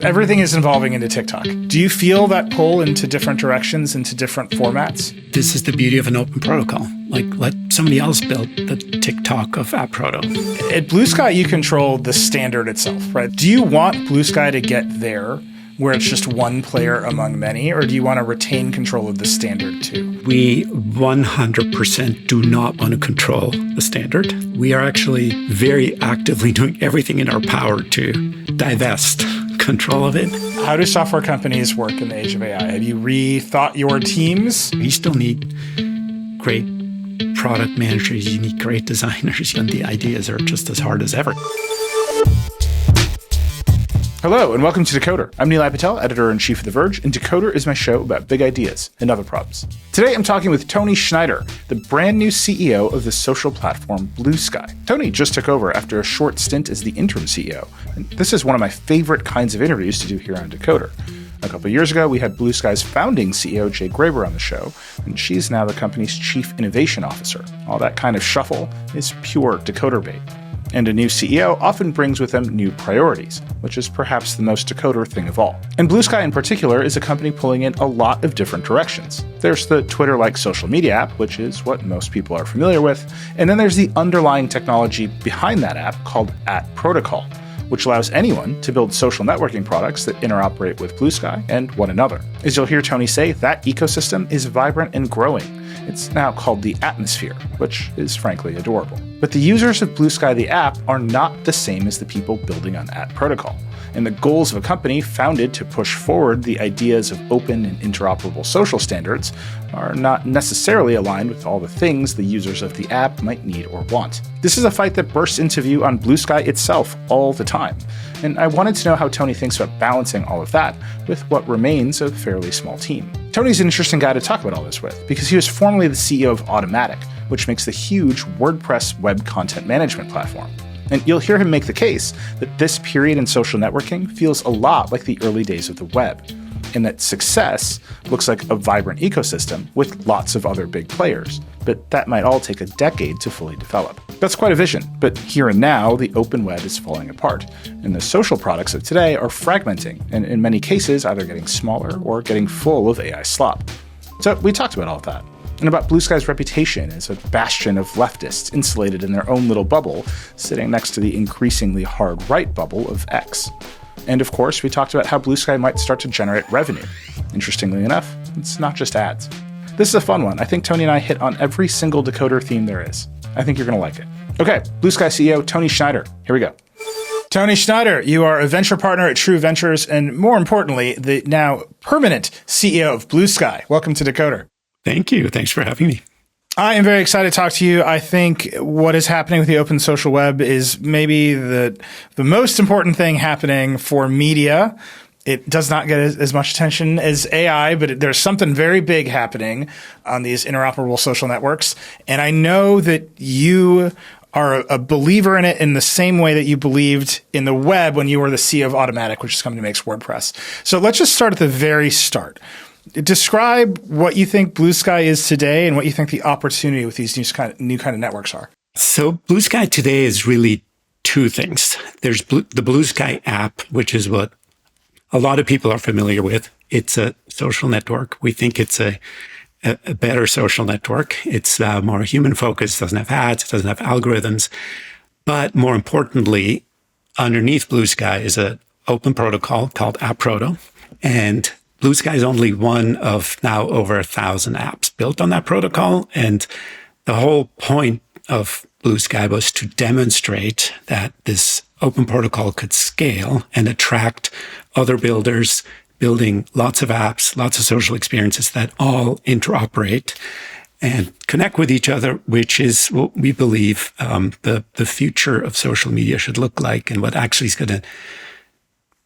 Everything is evolving into TikTok. Do you feel that pull into different directions, into different formats? This is the beauty of an open protocol. Like, let somebody else build the TikTok of App Proto. At Bluesky, you control the standard itself, right? Do you want Bluesky to get there where it's just one player among many, or do you want to retain control of the standard too? We 100% do not want to control the standard. We are actually very actively doing everything in our power to divest control of it. How do software companies work in the age of AI? Have you rethought your teams? You still need great product managers, you need great designers, and the ideas are just as hard as ever. Hello, and welcome to Decoder. I'm Nilay Patel, editor-in-chief of The Verge, and Decoder is my show about big ideas and other problems. Today, I'm talking with Toni Schneider, the brand new CEO of the social platform Bluesky. Toni just took over after a short stint as the interim CEO, and this is one of my favorite kinds of interviews to do here on Decoder. A couple of years ago, we had Bluesky's founding CEO, Jay Graber, on the show, and she's now the company's chief innovation officer. All that kind of shuffle is pure Decoder bait. And a new CEO often brings with them new priorities, which is perhaps the most Decoder thing of all. And Bluesky in particular is a company pulling in a lot of different directions. There's the Twitter-like social media app, which is what most people are familiar with, and then there's the underlying technology behind that app called @Protocol, which allows anyone to build social networking products that interoperate with Bluesky and one another. As you'll hear Toni say, that ecosystem is vibrant and growing. It's now called the Atmosphere, which is frankly adorable. But the users of Bluesky the app are not the same as the people building on @Protocol. And the goals of a company founded to push forward the ideas of open and interoperable social standards are not necessarily aligned with all the things the users of the app might need or want. This is a fight that bursts into view on Bluesky itself all the time. And I wanted to know how Toni thinks about balancing all of that with what remains a fairly small team. Toni's an interesting guy to talk about all this with, because he was formerly the CEO of Automattic, which makes the huge WordPress web content management platform. And you'll hear him make the case that this period in social networking feels a lot like the early days of the web, and that success looks like a vibrant ecosystem with lots of other big players, but that might all take a decade to fully develop. That's quite a vision, but here and now, the open web is falling apart, and the social products of today are fragmenting, and in many cases, either getting smaller or getting full of AI slop. So we talked about all of that, and about Bluesky's reputation as a bastion of leftists insulated in their own little bubble, sitting next to the increasingly hard right bubble of X. And of course, we talked about how Bluesky might start to generate revenue. Interestingly enough, it's not just ads. This is a fun one. I think Toni and I hit on every single Decoder theme there is. I think you're going to like it. Okay, Bluesky CEO Toni Schneider. Here we go. Toni Schneider, you are a venture partner at True Ventures, and more importantly, the now permanent CEO of Bluesky. Welcome to Decoder. Thank you. Thanks for having me. I am very excited to talk to you. I think what is happening with the open social web is maybe the most important thing happening for media. It does not get as much attention as AI, but there's something very big happening on these interoperable social networks. And I know that you are a believer in it in the same way that you believed in the web when you were the CEO of Automattic, which is a company that makes WordPress. So let's just start at the very start. Describe what you think Bluesky is today and what you think the opportunity with these new kind of networks are. So Bluesky today is really two things. There's the Bluesky app, which is what a lot of people are familiar with. It's a social network. We think it's a better social network. It's more human focused, doesn't have ads, it doesn't have algorithms. But more importantly, underneath Bluesky is an open protocol called @Proto. And Bluesky is only one of now over 1,000 apps built on that protocol. And the whole point of Bluesky was to demonstrate that this open protocol could scale and attract other builders building lots of apps, lots of social experiences that all interoperate and connect with each other, which is what we believe the future of social media should look like, and what actually is going to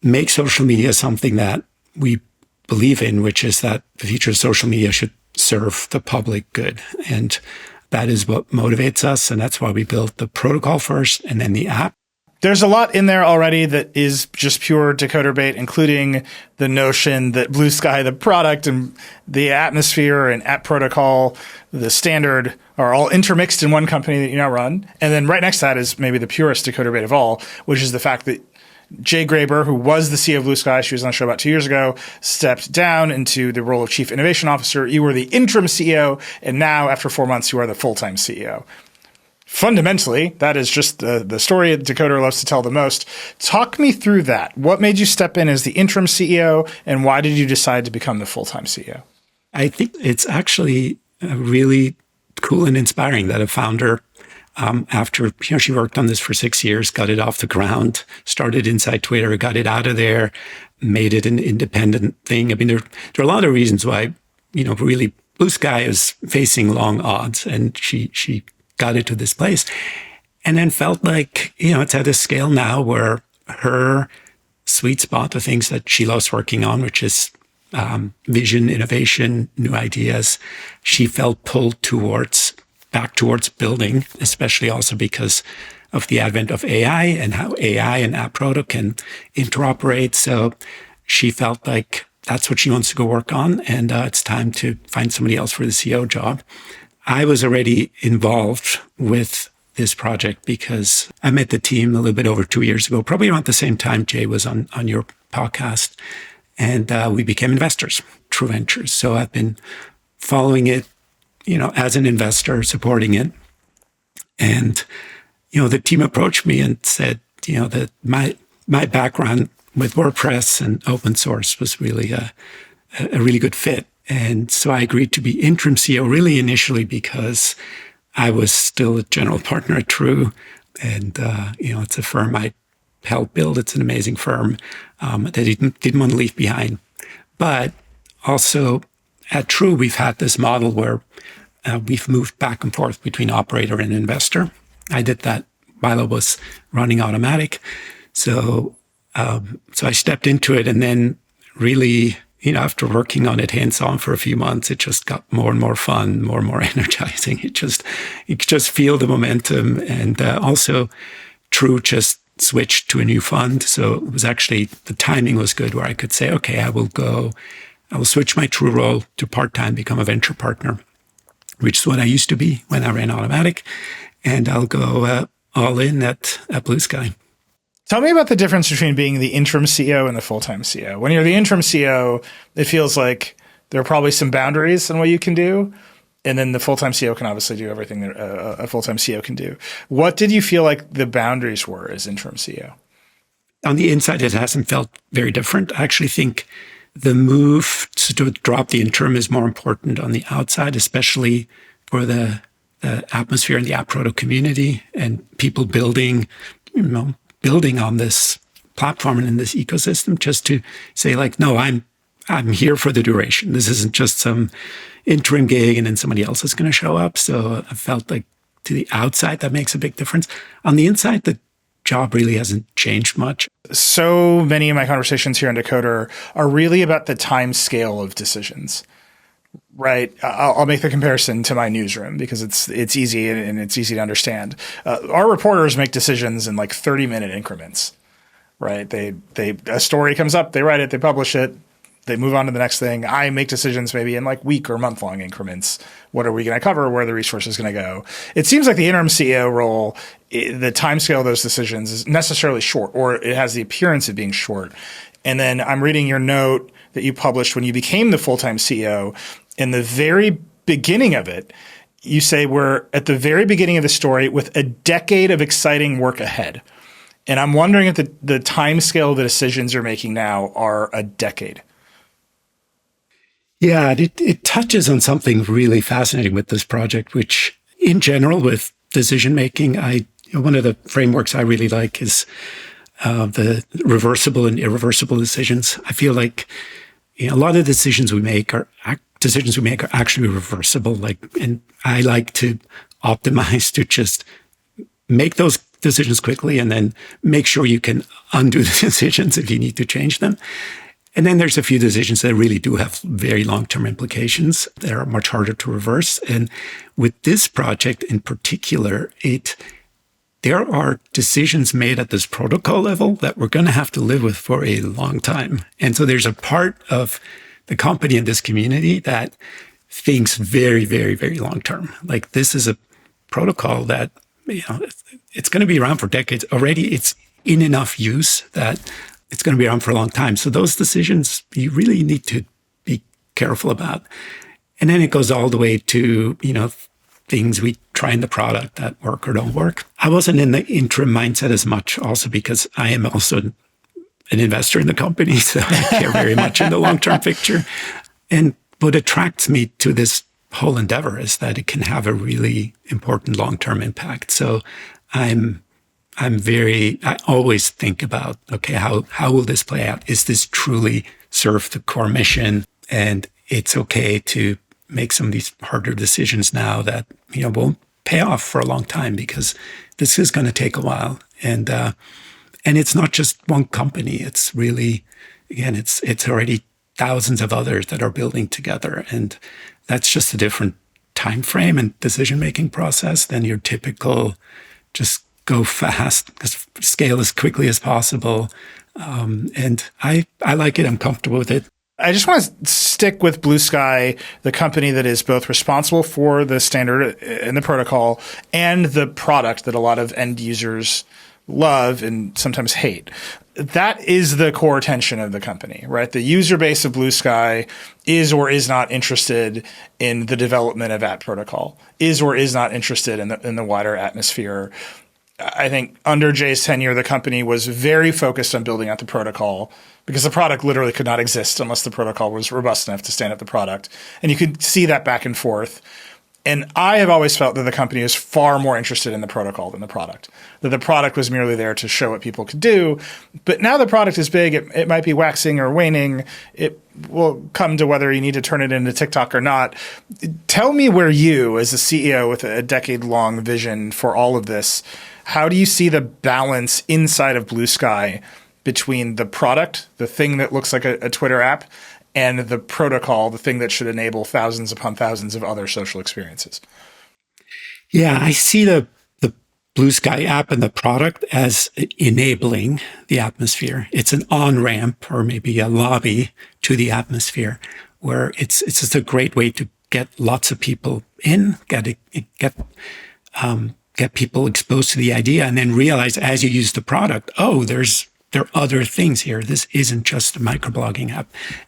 make social media something that we believe in, which is that the future of social media should serve the public good. And that is what motivates us. And that's why we built the protocol first and then the app. There's a lot in there already that is just pure Decoder bait, including the notion that Bluesky, the product, and the Atmosphere and @Protocol, the standard, are all intermixed in one company that you now run. And then right next to that is maybe the purest Decoder bait of all, which is the fact that Jay Graber, who was the CEO of Bluesky, she was on the show about 2 years ago, stepped down into the role of Chief Innovation Officer. You were the interim CEO, and now, after 4 months, you are the full-time CEO. Fundamentally, that is just the story Decoder loves to tell the most. Talk me through that. What made you step in as the interim CEO, and why did you decide to become the full-time CEO? I think it's actually really cool and inspiring that a founder, after she worked on this for 6 years, got it off the ground, started inside Twitter, got it out of there, made it an independent thing. I mean, there are a lot of reasons why, really Bluesky is facing long odds, and she got it to this place, and then felt like, it's at a scale now where her sweet spot, the things that she loves working on, which is vision, innovation, new ideas, she felt pulled back towards building, especially also because of the advent of AI and how AI and app product can interoperate. So she felt like that's what she wants to go work on, and it's time to find somebody else for the CEO job. I was already involved with this project because I met the team a little bit over 2 years ago, probably around the same time Jay was on your podcast. And we became investors, True Ventures. So I've been following it, as an investor, supporting it. And, the team approached me and said, that my background with WordPress and open source was really a really good fit. And so I agreed to be interim CEO really initially because I was still a general partner at True. And, it's a firm I helped build. It's an amazing firm that didn't want to leave behind. But also at True, we've had this model where we've moved back and forth between operator and investor. I did that while I was running Automattic. So I stepped into it, and then really, after working on it hands-on for a few months, it just got more and more fun, more and more energizing. You just feel the momentum. And also True just switched to a new fund. So it was actually, the timing was good where I could say, okay, I will switch my True role to part-time, become a venture partner, which is what I used to be when I ran Automattic. And I'll go all in at Bluesky. Tell me about the difference between being the interim CEO and the full-time CEO. When you're the interim CEO, it feels like there are probably some boundaries in what you can do. And then the full-time CEO can obviously do everything that a full-time CEO can do. What did you feel like the boundaries were as interim CEO? On the inside, it hasn't felt very different. I actually think the move to drop the interim is more important on the outside, especially for the atmosphere in the app product community and people building on this platform and in this ecosystem, just to say like, no, I'm here for the duration. This isn't just some interim gig and then somebody else is going to show up. So I felt like to the outside, that makes a big difference. On the inside, the job really hasn't changed much. So many of my conversations here on Decoder are really about the time scale of decisions, right? I'll make the comparison to my newsroom because it's easy and it's easy to understand. Our reporters make decisions in like 30-minute increments, right? A story comes up, they write it, they publish it, they move on to the next thing. I make decisions maybe in like week or month-long increments. What are we going to cover? Where are the resources going to go? It seems like the interim CEO role, the timescale of those decisions is necessarily short, or it has the appearance of being short. And then I'm reading your note that you published when you became the full-time CEO. In the very beginning of it, you say we're at the very beginning of the story with a decade of exciting work ahead. And I'm wondering if the timescale of the decisions you're making now are a decade. Yeah, it touches on something really fascinating with this project, which in general with decision making, one of the frameworks I really like is the reversible and irreversible decisions. I feel like a lot of decisions we make are actually reversible. And I like to optimize to just make those decisions quickly and then make sure you can undo the decisions if you need to change them. And then there's a few decisions that really do have very long-term implications that are much harder to reverse. And with this project in particular, there are decisions made at this protocol level that we're going to have to live with for a long time. And so there's a part of the company and this community that thinks very, very, very long-term. Like this is a protocol that, it's going to be around for decades already. in enough use that it's going to be around for a long time. So those decisions you really need to be careful about. And then it goes all the way to, things we try in the product that work or don't work. I wasn't in the interim mindset as much also because I am also an investor in the company, so I care very much in the long-term picture. And what attracts me to this whole endeavor is that it can have a really important long-term impact. So I always think about, okay, how will this play out? Is this truly serve the core mission? And it's okay to make some of these harder decisions now that, won't pay off for a long time because this is going to take a while. And it's not just one company. It's really, again, it's already thousands of others that are building together. And that's just a different time frame and decision-making process than your typical just go fast, scale as quickly as possible. And I like it. I'm comfortable with it. I just want to stick with Bluesky, the company that is both responsible for the standard and the protocol and the product that a lot of end users love and sometimes hate. That is the core tension of the company, right? The user base of Bluesky is or is not interested in the development of that protocol, is or is not interested in the wider atmosphere. I think under Jay's tenure, the company was very focused on building out the protocol because the product literally could not exist unless the protocol was robust enough to stand up the product. And you could see that back and forth. And I have always felt that the company is far more interested in the protocol than the product, that the product was merely there to show what people could do. But now the product is big. It might be waxing or waning. It will come to whether you need to turn it into TikTok or not. Tell me where you, as a CEO with a decade-long vision for all of this, how do you see the balance inside of Bluesky between the product, the thing that looks like a Twitter app, and the protocol, the thing that should enable thousands upon thousands of other social experiences? Yeah, I see the Bluesky app and the product as enabling the atmosphere. It's an on-ramp or maybe a lobby to the atmosphere where it's just a great way to get lots of people in, get people exposed to the idea, and then realize as you use the product, there are other things here. This isn't just a microblogging app.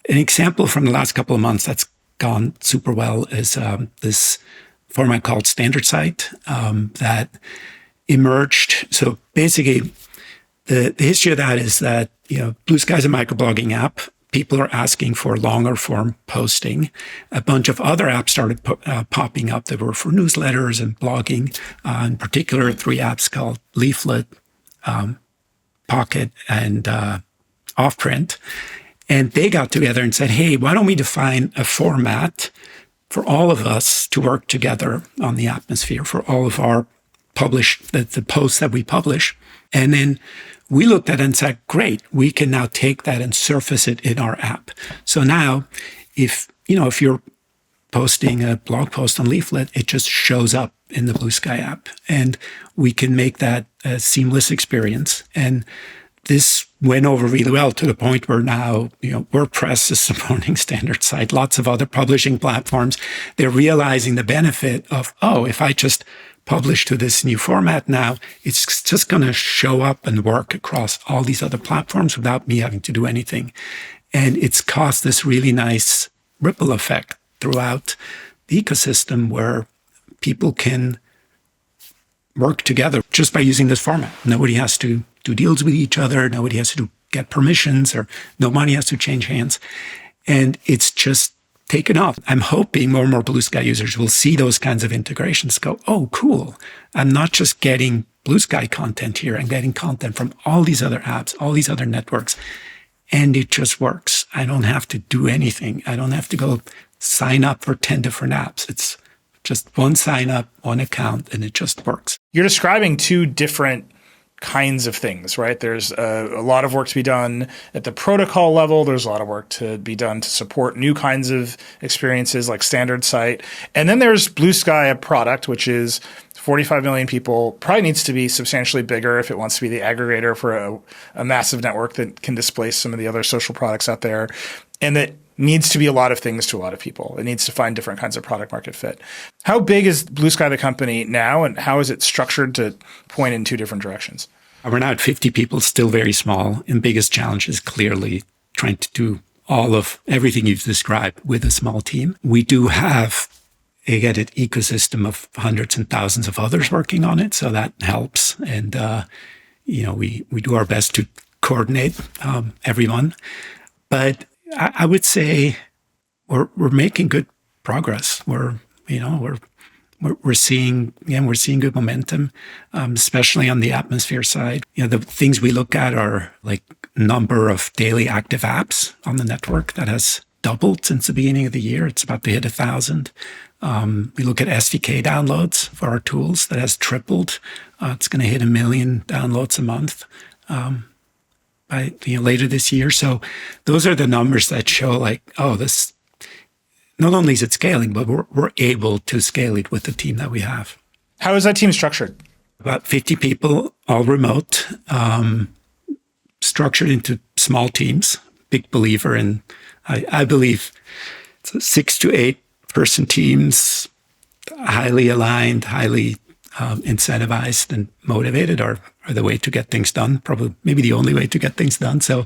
An example from the last couple of months that's gone super well is this format called Standard Site that emerged. So basically, the history of that is that Bluesky is a microblogging app. People are asking for longer form posting. A bunch of other apps started popping up that were for newsletters and blogging. In particular, 3 apps called Leaflet, Pocket, and Offprint. And they got together and said, hey, why don't we define a format for all of us to work together on the atmosphere, for all of our the posts that we publish. And then we looked at it and said, great, we can now take that and surface it in our app. So now if you're posting a blog post on Leaflet, it just shows up in the Bluesky app, and we can make that a seamless experience. And this went over really well to the point where now, WordPress is supporting Standard Site, lots of other publishing platforms. They're realizing the benefit of, if I just publish to this new format now, it's just going to show up and work across all these other platforms without me having to do anything. And it's caused this really nice ripple effect throughout the ecosystem where people can work together just by using this format. Nobody has to do deals with each other. Nobody has to get permissions, or no money has to change hands. And it's just taken off. I'm hoping more and more Bluesky users will see those kinds of integrations, go, oh, cool. I'm not just getting Bluesky content here. I'm getting content from all these other apps, all these other networks. And it just works. I don't have to do anything. I don't have to go sign up for 10 different apps. It's just one sign up, one account, and it just works. You're describing 2 different kinds of things, right? There's a lot of work to be done at the protocol level. There's a lot of work to be done to support new kinds of experiences like Standard Site. And then there's Bluesky, a product, which is 45 million people, probably needs to be substantially bigger if it wants to be the aggregator for a massive network that can displace some of the other social products out there. And that needs to be a lot of things to a lot of people. It needs to find different kinds of product market fit. How big is Bluesky, the company, now, and how is it structured to point in 2 different directions? We're now at 50 people, still very small. And biggest challenge is clearly trying to do all of everything you've described with a small team. We do have an ecosystem of hundreds and thousands of others working on it. So that helps. And, we do our best to coordinate everyone. But I would say we're making good progress. We're seeing good momentum, especially on the atmosphere side. The things we look at are like number of daily active apps on the network that has doubled since the beginning of the year. It's about to hit 1,000. We look at SDK downloads for our tools that has tripled. It's going to hit 1 million downloads a month by later this year. So those are the numbers that show this. Not only is it scaling, but we're able to scale it with the team that we have. How is that team structured? About 50 people, all remote, structured into small teams. Big believer in, I believe, 6 to 8 person teams, highly aligned, highly incentivized and motivated are the way to get things done. Probably, maybe the only way to get things done. So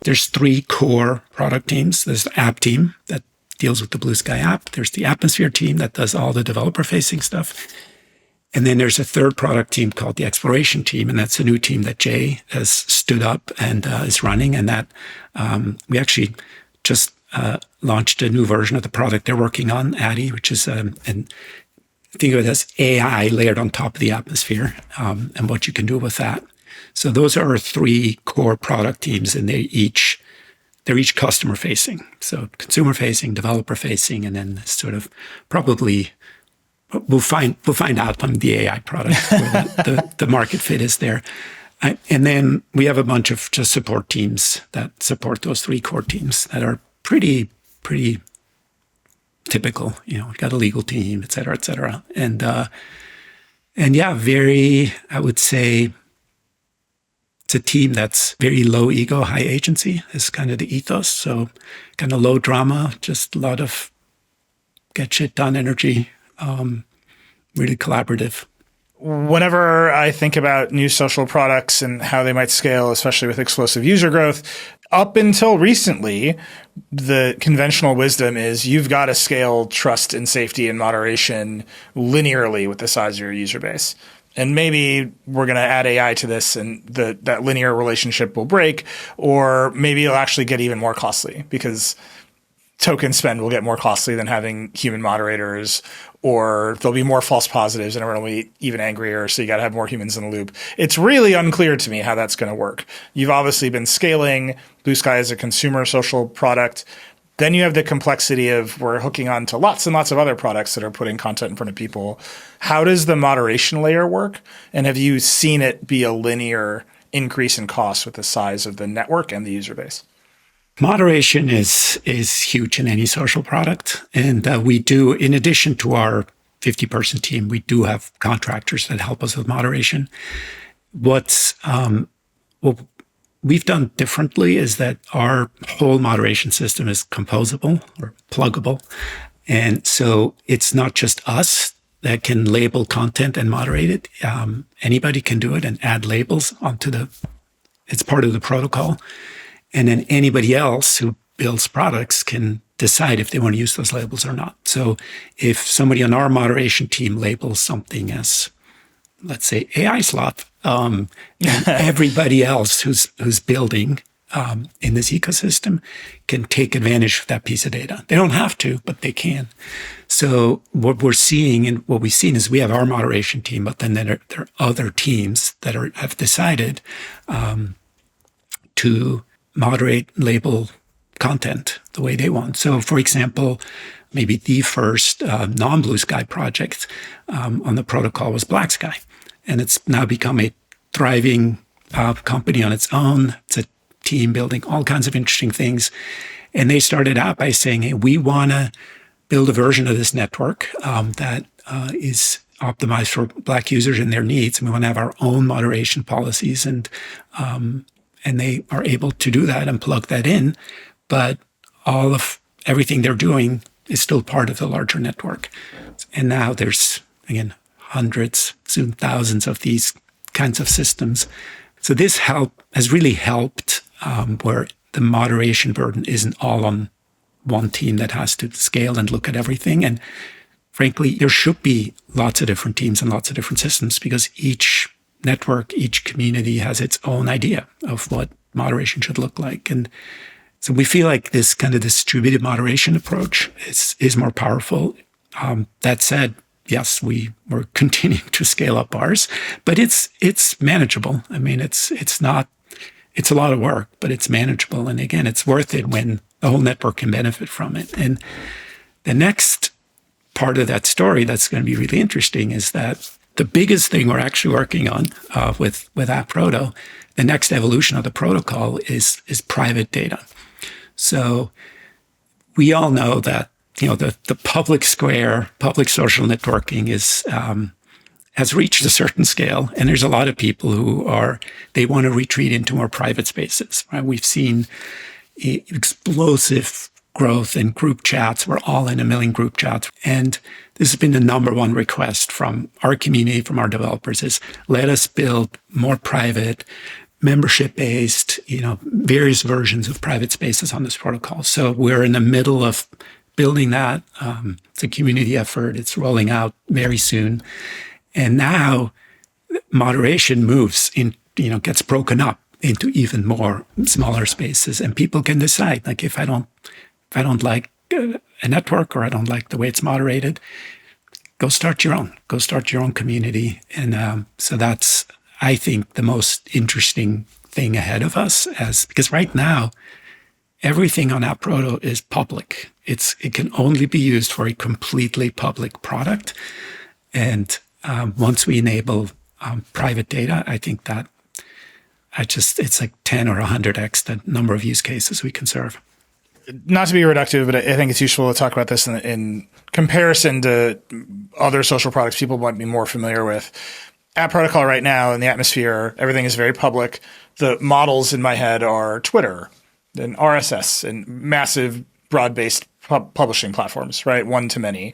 there's 3 core product teams. There's the app team that deals with the Bluesky app. There's the Atmosphere team that does all the developer-facing stuff. And then there's a third product team called the Exploration team, and that's a new team that Jay has stood up and is running. And that we actually just launched a new version of the product they're working on, Addy, which is, and think of it as AI layered on top of the Atmosphere and what you can do with that. So those are our 3 core product teams, and they're each customer facing. So consumer facing, developer facing, and then sort of probably we'll find out on the AI product where the market fit is there. And then we have a bunch of just support teams that support those 3 core teams that are pretty typical. We've got a legal team, et cetera, et cetera. And I would say, it's a team that's very low ego, high agency is kind of the ethos. So kind of low drama, just a lot of get shit done energy, really collaborative. Whenever I think about new social products and how they might scale, especially with explosive user growth, up until recently, the conventional wisdom is you've got to scale trust and safety and moderation linearly with the size of your user base. And maybe we're going to add AI to this and that linear relationship will break, or maybe it'll actually get even more costly because token spend will get more costly than having human moderators, or there'll be more false positives and everyone will be even angrier. So you got to have more humans in the loop. It's really unclear to me how that's going to work. You've obviously been scaling Bluesky as a consumer social product. Then you have the complexity of we're hooking on to lots and lots of other products that are putting content in front of people. How does the moderation layer work? And have you seen it be a linear increase in cost with the size of the network and the user base? Moderation is huge in any social product. And we do, in addition to our 50-person team, we do have contractors that help us with moderation. What we've done differently is that our whole moderation system is composable or pluggable. And so it's not just us that can label content and moderate it. Anybody can do it and add labels it's part of the protocol. And then anybody else who builds products can decide if they want to use those labels or not. So if somebody on our moderation team labels something as, let's say, AI slop, and everybody else who's building in this ecosystem can take advantage of that piece of data. They don't have to, but they can. So what we're seeing and what we've seen is we have our moderation team, but then there are other teams that have decided to moderate, label content the way they want. So, for example, maybe the first non-Bluesky project on the protocol was Blacksky. And it's now become a thriving company on its own. It's a team building all kinds of interesting things. And they started out by saying, hey, we want to build a version of this network that is optimized for Black users and their needs. And we want to have our own moderation policies. And they are able to do that and plug that in. But all of everything they're doing is still part of the larger network. And now there's, again, hundreds, soon thousands of these kinds of systems. So this has really helped where the moderation burden isn't all on one team that has to scale and look at everything. And frankly, there should be lots of different teams and lots of different systems because each network, each community has its own idea of what moderation should look like. And so we feel like this kind of distributed moderation approach is more powerful. That said, yes, we're continuing to scale up ours, but it's manageable. I mean, it's a lot of work, but it's manageable. And again, it's worth it when the whole network can benefit from it. And the next part of that story that's going to be really interesting is that the biggest thing we're actually working on with AppProto, the next evolution of the protocol is private data. So we all know that the public square, public social networking has reached a certain scale, and there's a lot of people they want to retreat into more private spaces. Right? We've seen explosive growth in group chats. We're all in 1 million group chats, and this has been the number one request from our community, from our developers: is let us build more private, membership-based, various versions of private spaces on this protocol. So we're in the middle of building that. It's a community effort. It's rolling out very soon. And now moderation moves in, gets broken up into even more smaller spaces, and people can decide, like, if I don't like a network or I don't like the way it's moderated, go start your own community. And so that's, I think, the most interesting thing ahead of us, because right now everything on AppProto is public. It can only be used for a completely public product. And once we enable private data, I think that it's like 10 or 100x the number of use cases we can serve. Not to be reductive, but I think it's useful to talk about this in comparison to other social products people might be more familiar with. App Protocol right now in the atmosphere, everything is very public. The models in my head are Twitter and RSS and massive broad-based publishing platforms, right? One to many.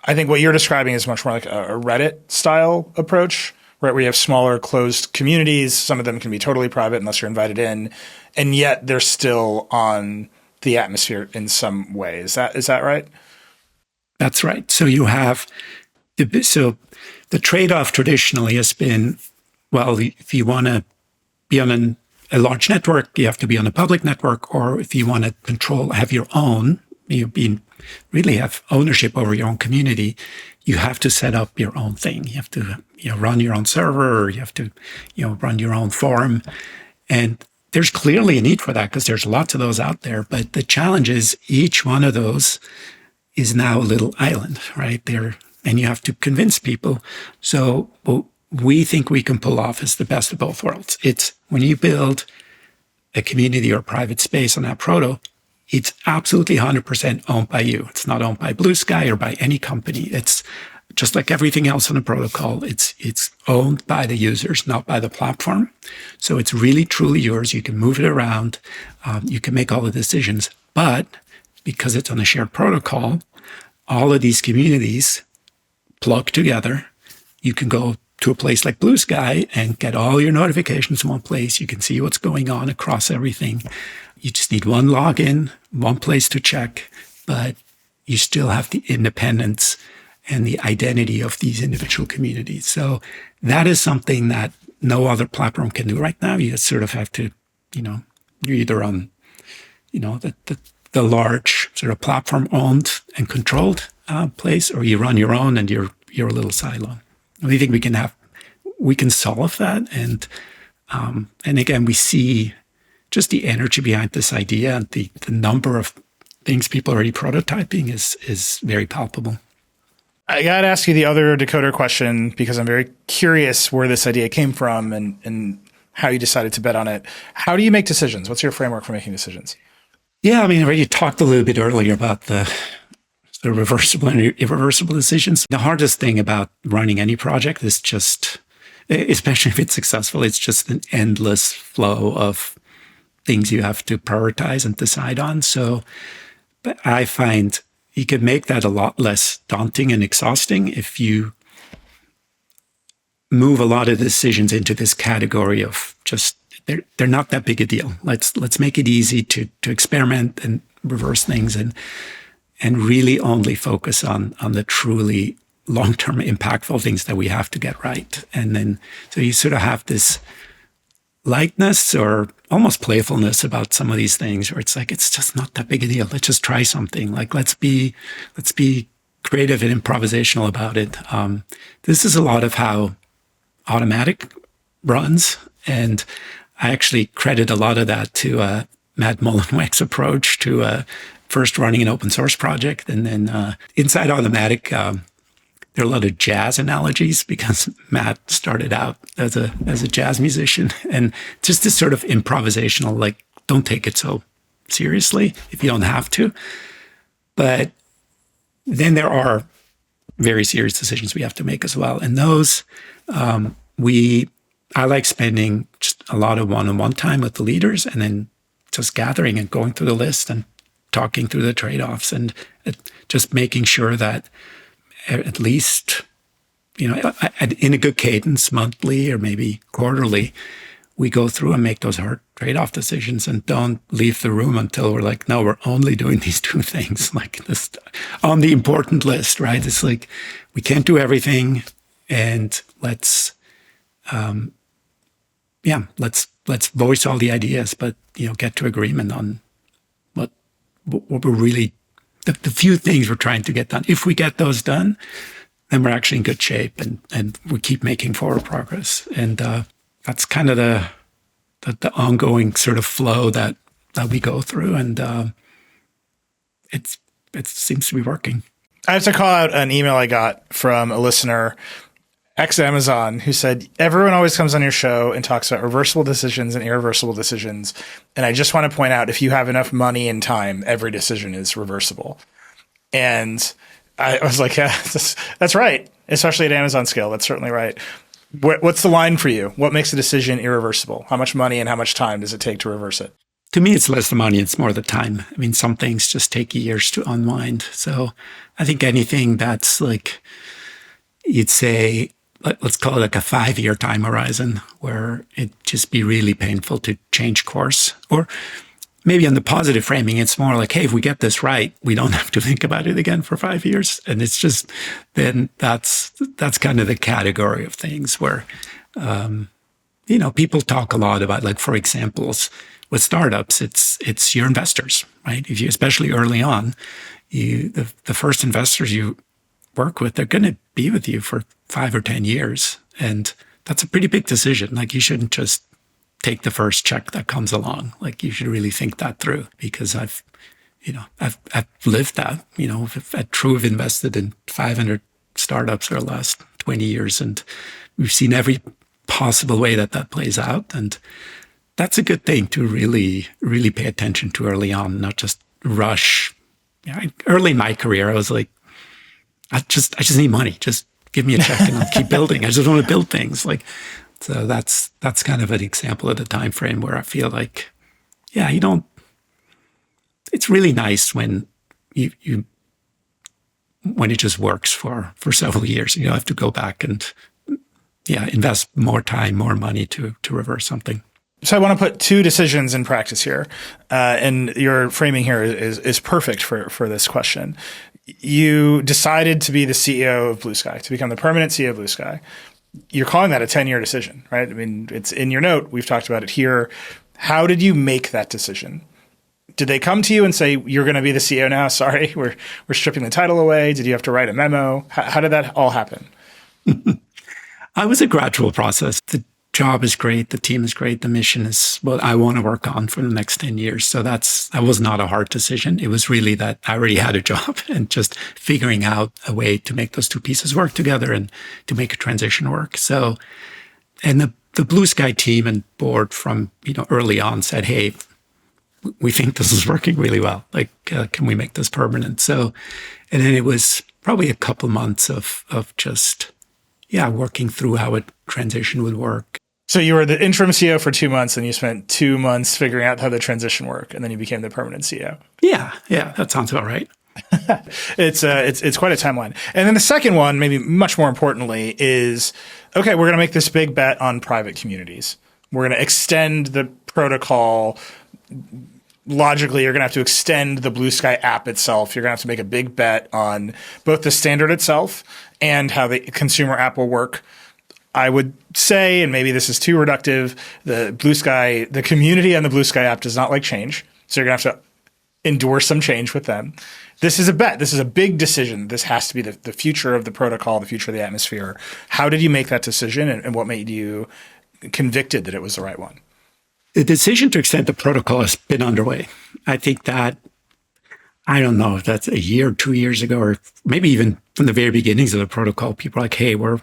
I think what you're describing is much more like a Reddit style approach, right? Where you have smaller closed communities. Some of them can be totally private unless you're invited in, and yet they're still on the atmosphere in some way. Is that right? That's right. So you have the trade-off traditionally has been, well, if you want to be on a large network, you have to be on a public network, or if you want to have your own, really have ownership over your own community, you have to set up your own thing. You have to run your own server, or you have to run your own forum. And there's clearly a need for that because there's lots of those out there. But the challenge is each one of those is now a little island, right? And you have to convince people. So what we think we can pull off is the best of both worlds. It's when you build a community or private space on AppProto, it's absolutely 100% owned by you. It's not owned by Bluesky or by any company. It's just like everything else on the protocol. It's owned by the users, not by the platform. So it's really, truly yours. You can move it around. You can make all the decisions. But because it's on a shared protocol, all of these communities plug together. You can go to a place like Bluesky and get all your notifications in one place. You can see what's going on across everything. You just need one login, one place to check, but you still have the independence and the identity of these individual communities. So that is something that no other platform can do right now. You just sort of have to, you're either on, the large sort of platform owned and controlled place, or you run your own and you're a little silo. We think we can solve that. And again, we see just the energy behind this idea, and the number of things people are already prototyping is very palpable. I got to ask you the other Decoder question because I'm very curious where this idea came from and how you decided to bet on it. How do you make decisions? What's your framework for making decisions? Yeah, I already talked a little bit earlier about the reversible and irreversible decisions. The hardest thing about running any project is just, especially if it's successful, it's just an endless flow of things you have to prioritize and decide on. So, but I find you can make that a lot less daunting and exhausting if you move a lot of decisions into this category of just they're not that big a deal. Let's make it easy to experiment and reverse things and really only focus on the truly long-term impactful things that we have to get right. And then so you sort of have this lightness or almost playfulness about some of these things where it's like it's just not that big a deal. Let's just try something. Like let's be creative and improvisational about it. This is a lot of how Automattic runs, and I actually credit a lot of that to Matt Mullenweg's approach to first running an open source project, and then inside Automattic, there are a lot of jazz analogies because Matt started out as a jazz musician, and just this sort of improvisational, like don't take it so seriously if you don't have to, but then there are very serious decisions we have to make as well. And those, I like spending just a lot of one-on-one time with the leaders and then just gathering and going through the list and talking through the trade-offs and just making sure that at least, in a good cadence, monthly or maybe quarterly, we go through and make those hard trade-off decisions and don't leave the room until we're like, no, we're only doing these two things, like this on the important list, right? It's like, we can't do everything, and let's voice all the ideas, but, get to agreement on what we're really, the few things we're trying to get done. If we get those done, then we're actually in good shape and we keep making forward progress. And, that's kind of the ongoing sort of flow that we go through, and it seems to be working. I have to call out an email I got from a listener, ex-Amazon, who said, everyone always comes on your show and talks about reversible decisions and irreversible decisions. And I just want to point out, if you have enough money and time, every decision is reversible. And I was like, yeah, that's right. Especially at Amazon scale. That's certainly right. What's the line for you? What makes a decision irreversible? How much money and how much time does it take to reverse it? To me, it's less the money, it's more the time. I mean, some things just take years to unwind. So I think anything that's like, you'd say, let's call it like a 5-year time horizon, where it'd just be really painful to change course. Or maybe on the positive framing, it's more like, hey, if we get this right, we don't have to think about it again for 5 years. And it's just, then that's kind of the category of things where, people talk a lot about, like, for examples, with startups, it's your investors, right? If you, especially early on, the first investors you work with, they're going to be with you for 5 or 10 years. And that's a pretty big decision. Like, you shouldn't just take the first check that comes along. Like, you should really think that through, because I've lived that, I've truly invested in 500 startups for the last 20 years. And we've seen every possible way that plays out. And that's a good thing to really, really pay attention to early on, not just rush. Early in my career, I was like, I just need money. Just give me a check and I'll keep building. I just want to build things. So that's kind of an example of the time frame where I feel like, it's really nice when when it just works for several years. You don't have to go back and invest more time, more money to reverse something. So I want to put two decisions in practice here, and your framing here is perfect for this question. You decided to be the CEO of Bluesky, to become the permanent CEO of Bluesky. You're calling that a 10-year decision, right? I mean, it's in your note. We've talked about it here. How did you make that decision? Did they come to you and say, you're going to be the CEO now? Sorry, we're stripping the title away. Did you have to write a memo? How did that all happen? It was a gradual process. The job is great. The team is great. The mission is what I want to work on for the next 10 years. So that was not a hard decision. It was really that I already had a job and just figuring out a way to make those two pieces work together and to make a transition work. So, and the Bluesky team and board from, early on said, hey, we think this is working really well. Like, can we make this permanent? So, and then it was probably a couple months of just, working through how a transition would work. So you were the interim CEO for 2 months, and you spent 2 months figuring out how the transition worked, and then you became the permanent CEO. Yeah, that sounds about right. It's quite a timeline. And then the second one, maybe much more importantly, is okay, we're going to make this big bet on private communities. We're going to extend the protocol. Logically, you're going to have to extend the Bluesky app itself. You're going to have to make a big bet on both the standard itself and how the consumer app will work. I would say, and maybe this is too reductive, the community on the Bluesky app does not like change. So you're going to have to endure some change with them. This is a bet. This is a big decision. This has to be the future of the protocol, the future of the atmosphere. How did you make that decision, and what made you convicted that it was the right one? The decision to extend the protocol has been underway. I think that, I don't know if that's a year, 2 years ago, or maybe even from the very beginnings of the protocol, people are like, hey, what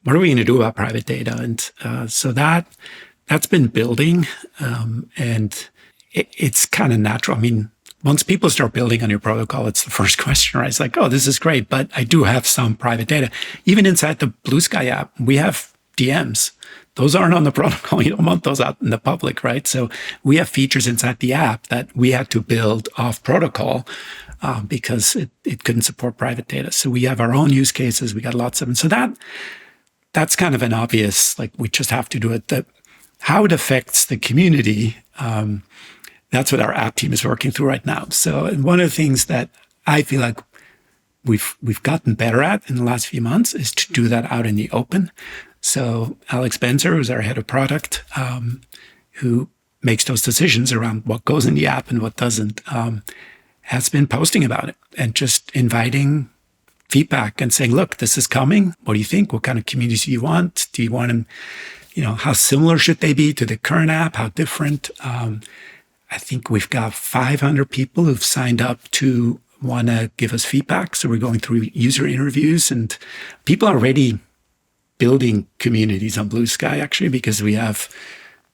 are we going to do about private data? And so that's been building, and it's kind of natural. I mean, once people start building on your protocol, it's the first question, right? It's like, oh, this is great, but I do have some private data. Even inside the Bluesky app, we have DMs. Those aren't on the protocol. You don't want those out in the public, right? So we have features inside the app that we had to build off protocol because it couldn't support private data. So we have our own use cases. We got lots of them. So that's kind of an obvious, like, we just have to do it. How it affects the community, that's what our app team is working through right now. So one of the things that I feel like we've gotten better at in the last few months is to do that out in the open. So Alex Benzer, who's our head of product, who makes those decisions around what goes in the app and what doesn't, has been posting about it and just inviting feedback and saying, look, this is coming. What do you think? What kind of communities do you want? Do you want them, how similar should they be to the current app? How different? I think we've got 500 people who've signed up to want to give us feedback. So we're going through user interviews, and people are already building communities on Bluesky, actually, because we have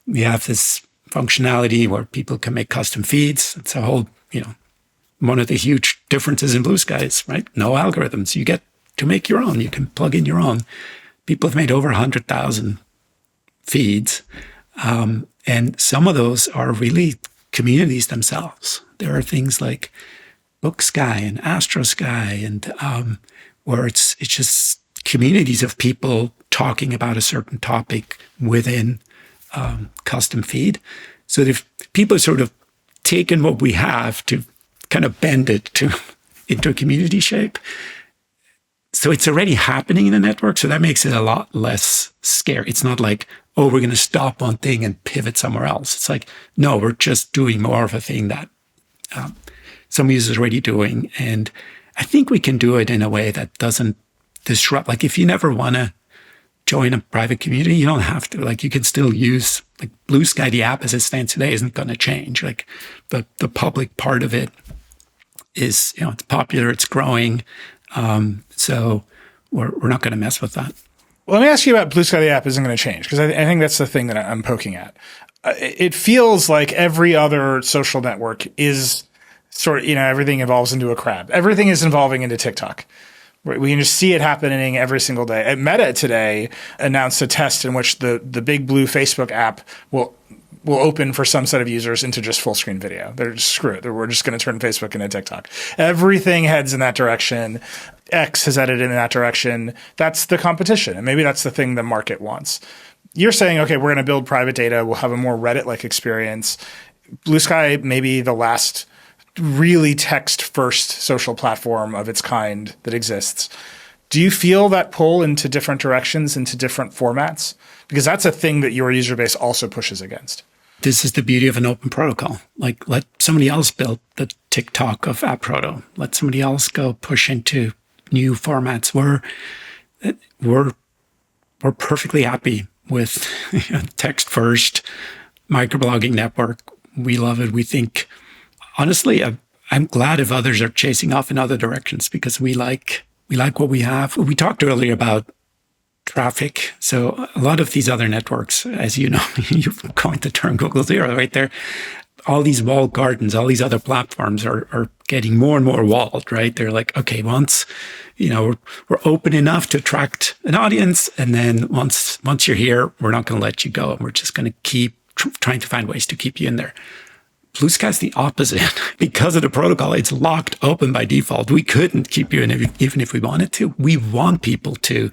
this functionality where people can make custom feeds. It's a whole, one of the huge differences in Bluesky is, right, no algorithms. You get to make your own. You can plug in your own. People have made over 100,000 feeds. And some of those are really communities themselves. There are things like Booksky and AstroSky, and where it's just communities of people talking about a certain topic within custom feed. So if people have sort of taken what we have to kind of bend it into a community shape. So it's already happening in the network. So that makes it a lot less scary. It's not like, oh, we're going to stop one thing and pivot somewhere else. It's like, no, we're just doing more of a thing that some users are already doing. And I think we can do it in a way that doesn't disrupt. Like, if you never want to join a private community, you don't have to. Like, you can still use, like, Bluesky, the app as it stands today isn't going to change. Like, the public part of it is, it's popular, it's growing. So we're not going to mess with that. Well, let me ask you about Bluesky, the app isn't going to change, because I think that's the thing that I'm poking at. It feels like every other social network is sort of, everything evolves into a crab. Everything is evolving into TikTok. We can just see it happening every single day. Meta today announced a test in which the big blue Facebook app will open for some set of users into just full screen video. They're just, screw it. We're just going to turn Facebook into TikTok. Everything heads in that direction. X has headed in that direction. That's the competition. And maybe that's the thing the market wants. You're saying, okay, we're going to build private data. We'll have a more Reddit-like experience. Bluesky may be the last really text-first social platform of its kind that exists. Do you feel that pull into different directions, into different formats? Because that's a thing that your user base also pushes against. This is the beauty of an open protocol. Like, let somebody else build the TikTok of App Proto. Let somebody else go push into new formats. We're perfectly happy with text-first microblogging network. We love it. We think, honestly, I'm glad if others are chasing off in other directions, because we like what we have. We talked earlier about traffic. So a lot of these other networks, as you know, you've coined the term Google Zero right there. All these walled gardens, all these other platforms are getting more and more walled, right? They're like, okay, once, we're open enough to attract an audience. And then once you're here, we're not going to let you go. And we're just going to keep trying to find ways to keep you in there. Bluesky's the opposite. Because of the protocol, it's locked open by default. We couldn't keep you in even if we wanted to. We want people to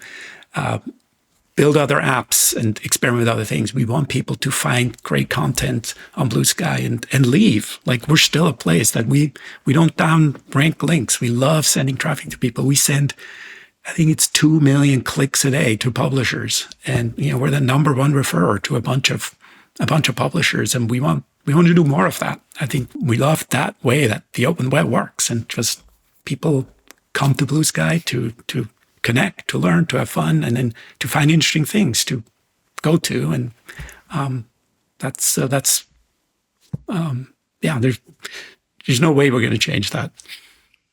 build other apps and experiment with other things. We want people to find great content on Bluesky and leave. Like, we're still a place that we don't downrank links. We love sending traffic to people. We send, I think it's 2 million clicks a day to publishers. And, we're the number one referrer to a bunch of publishers. And we want to do more of that. I think we love that way that the open web works, and just people come to Bluesky to connect, to learn, to have fun, and then to find interesting things to go to. And there's no way we're going to change that.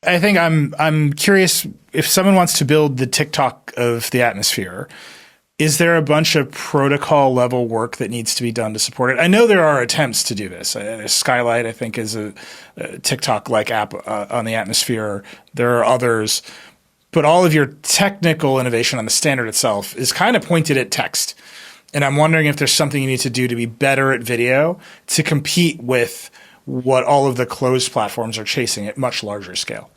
I think I'm curious, if someone wants to build the TikTok of the atmosphere, is there a bunch of protocol level work that needs to be done to support it? I know there are attempts to do this. Skylight, I think, is a TikTok-like app on the atmosphere. There are others. But all of your technical innovation on the standard itself is kind of pointed at text. And I'm wondering if there's something you need to do to be better at video to compete with what all of the closed platforms are chasing at much larger scale.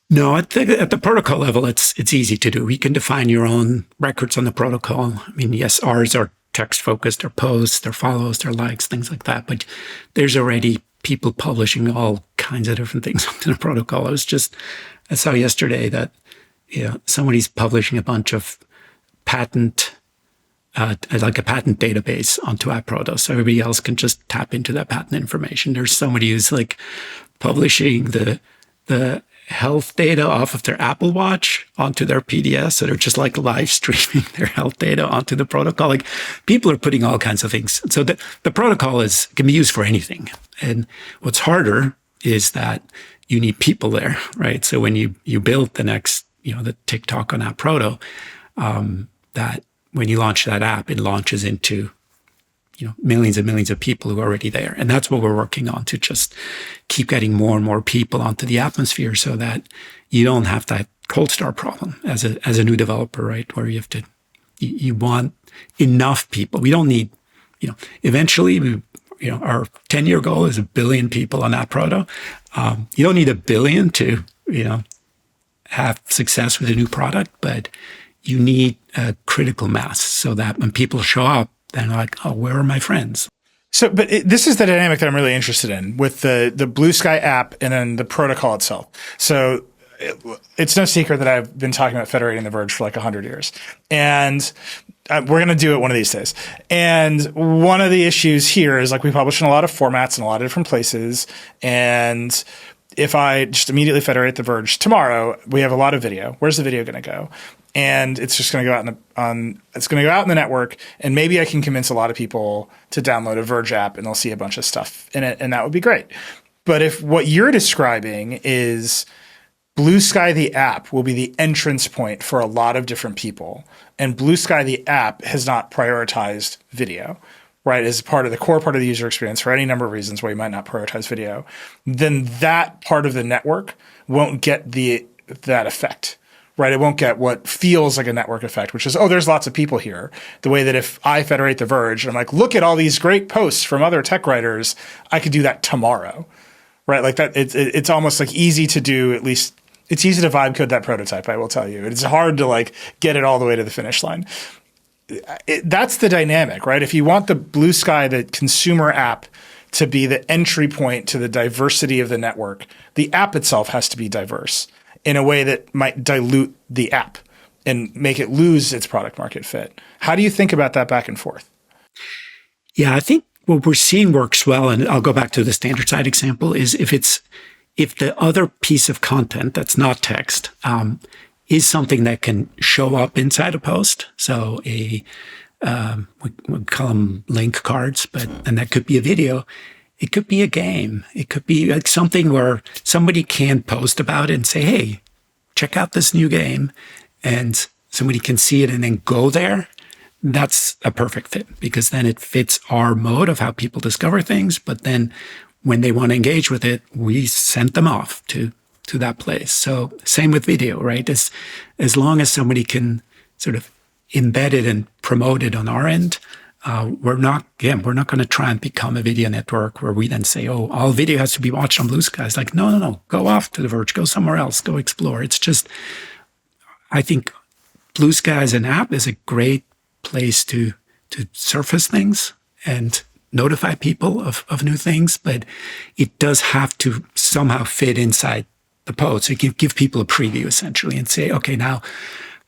No, at the protocol level, it's easy to do. You can define your own records on the protocol. I mean, yes, ours are text-focused, they're posts, they're follows, they're likes, things like that. But there's already people publishing all kinds of different things onto the protocol. I saw yesterday that somebody's publishing a bunch of patent database onto AppProto, so everybody else can just tap into that patent information. There's somebody who's like publishing the health data off of their Apple Watch onto their PDS, so they're just like live streaming their health data onto the protocol. Like, people are putting all kinds of things. So the protocol can be used for anything. And what's harder is that you need people there, right? So when you build the next, the TikTok on AppProto, that when you launch that app, it launches into, millions and millions of people who are already there. And that's what we're working on, to just keep getting more and more people onto the atmosphere, so that you don't have that cold start problem as a new developer, right? Where you want enough people. We don't need, eventually our 10-year goal is 1 billion people on AppProto. You don't need 1 billion to, have success with a new product, but you need a critical mass, so that when people show up, they're like, oh, where are my friends? So, but this is the dynamic that I'm really interested in with the Bluesky app and then the protocol itself. So it's no secret that I've been talking about Federating The Verge for like 100 years. And we're going to do it one of these days. And one of the issues here is, like, we publish in a lot of formats in a lot of different places. And if I just immediately federate The Verge tomorrow, we have a lot of video. Where's the video going to go? And it's just going to go out it's going to go out in the network, and maybe I can convince a lot of people to download a Verge app, and they'll see a bunch of stuff in it, and that would be great. But if what you're describing is Bluesky the app will be the entrance point for a lot of different people, and Bluesky the app has not prioritized video, right, as part of the core part of the user experience for any number of reasons why you might not prioritize video, then that part of the network won't get that effect, right? It won't get what feels like a network effect, which is, oh, there's lots of people here. The way that if I federate The Verge, and I'm like, look at all these great posts from other tech writers, I could do that tomorrow, right? Like that, it's almost like easy to do, at least it's easy to vibe code that prototype, I will tell you. It's hard to like get it all the way to the finish line. That's the dynamic, right? If you want the Bluesky, the consumer app, to be the entry point to the diversity of the network, the app itself has to be diverse in a way that might dilute the app and make it lose its product market fit. How do you think about that back and forth? Yeah, I think what we're seeing works well, and I'll go back to the standard side example, is if the other piece of content that's not text is something that can show up inside a post. So we call them link cards, and that could be a video. It could be a game. It could be like something where somebody can post about it and say, hey, check out this new game, and somebody can see it and then go there. That's a perfect fit, because then it fits our mode of how people discover things. But then when they want to engage with it, we send them off to that place. So same with video, right? As long as somebody can sort of embed it and promote it on our end, we're not going to try and become a video network where we then say, oh, all video has to be watched on Bluesky. It's like, no, go off to The Verge, go somewhere else, go explore. It's just, I think Bluesky as an app is a great place to surface things and notify people of new things, but it does have to somehow fit inside the post. So you can give people a preview essentially and say, okay, now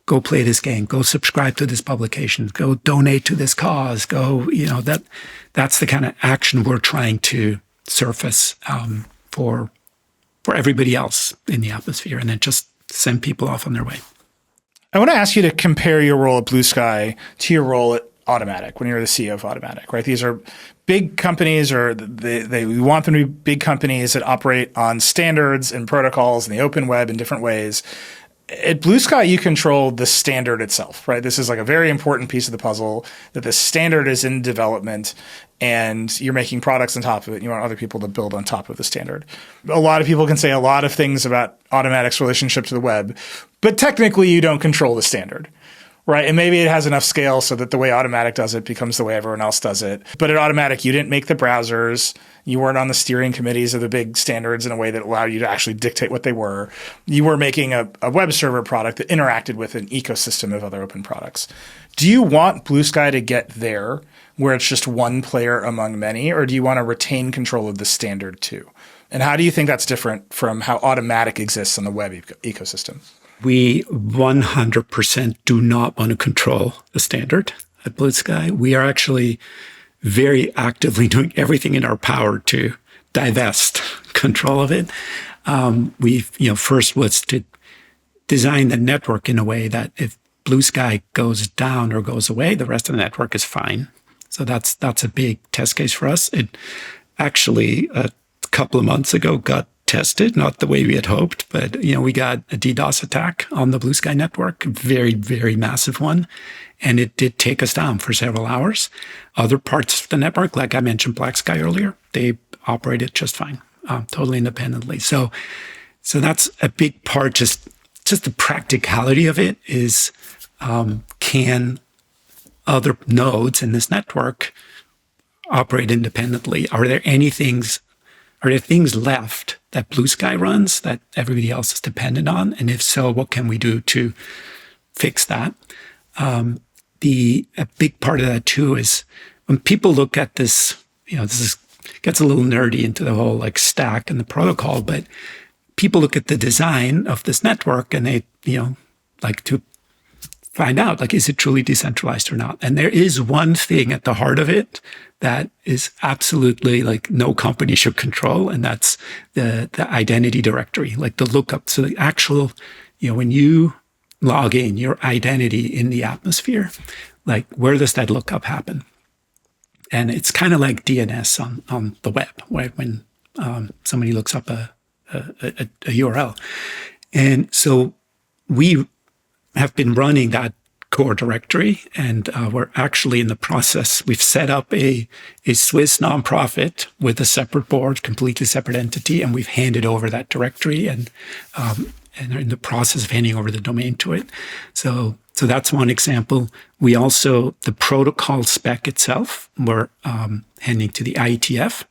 go play this game, go subscribe to this publication, go donate to this cause, that's the kind of action we're trying to surface for everybody else in the atmosphere, and then just send people off on their way. I want to ask you to compare your role at Bluesky to your role at Automattic when you're the CEO of Automattic, right? These are big companies, or we want them to be big companies that operate on standards and protocols in the open web in different ways. At Bluesky, you control the standard itself, right? This is like a very important piece of the puzzle, that the standard is in development and you're making products on top of it. And you want other people to build on top of the standard. A lot of people can say a lot of things about Automattic's relationship to the web, but technically you don't control the standard, right? And maybe it has enough scale so that the way Automattic does it becomes the way everyone else does it. But at Automattic, you didn't make the browsers. You weren't on the steering committees of the big standards in a way that allowed you to actually dictate what they were. You were making a web server product that interacted with an ecosystem of other open products. Do you want Bluesky to get there where it's just one player among many, or do you want to retain control of the standard too? And how do you think that's different from how Automattic exists on the web ecosystem? We 100% do not want to control the standard at Bluesky. We are actually very actively doing everything in our power to divest control of it. First was to design the network in a way that if Bluesky goes down or goes away, the rest of the network is fine. So that's a big test case for us. It actually a couple of months ago got tested, not the way we had hoped, but we got a DDoS attack on the Bluesky network, a very, very massive one. And it did take us down for several hours. Other parts of the network, like I mentioned Blacksky earlier, they operated just fine, totally independently. So that's a big part. Just the practicality of it is, can other nodes in this network operate independently? Are there things left that Bluesky runs that everybody else is dependent on? And if so, what can we do to fix that? A big part of that too is when people look at this, gets a little nerdy into the whole like stack and the protocol, but people look at the design of this network and they, like to find out, like, is it truly decentralized or not? And there is one thing at the heart of it that is absolutely like no company should control, and that's the identity directory, like the lookup. So the actual, when you log in, your identity in the atmosphere, like where does that lookup happen? And it's kind of like DNS on the web, right? When somebody looks up a URL. And so we have been running that core directory, and we're actually in the process. We've set up a Swiss nonprofit with a separate board, completely separate entity, and we've handed over that directory and are in the process of handing over the domain to it. So that's one example. We also, the protocol spec itself, we're handing to the IETF.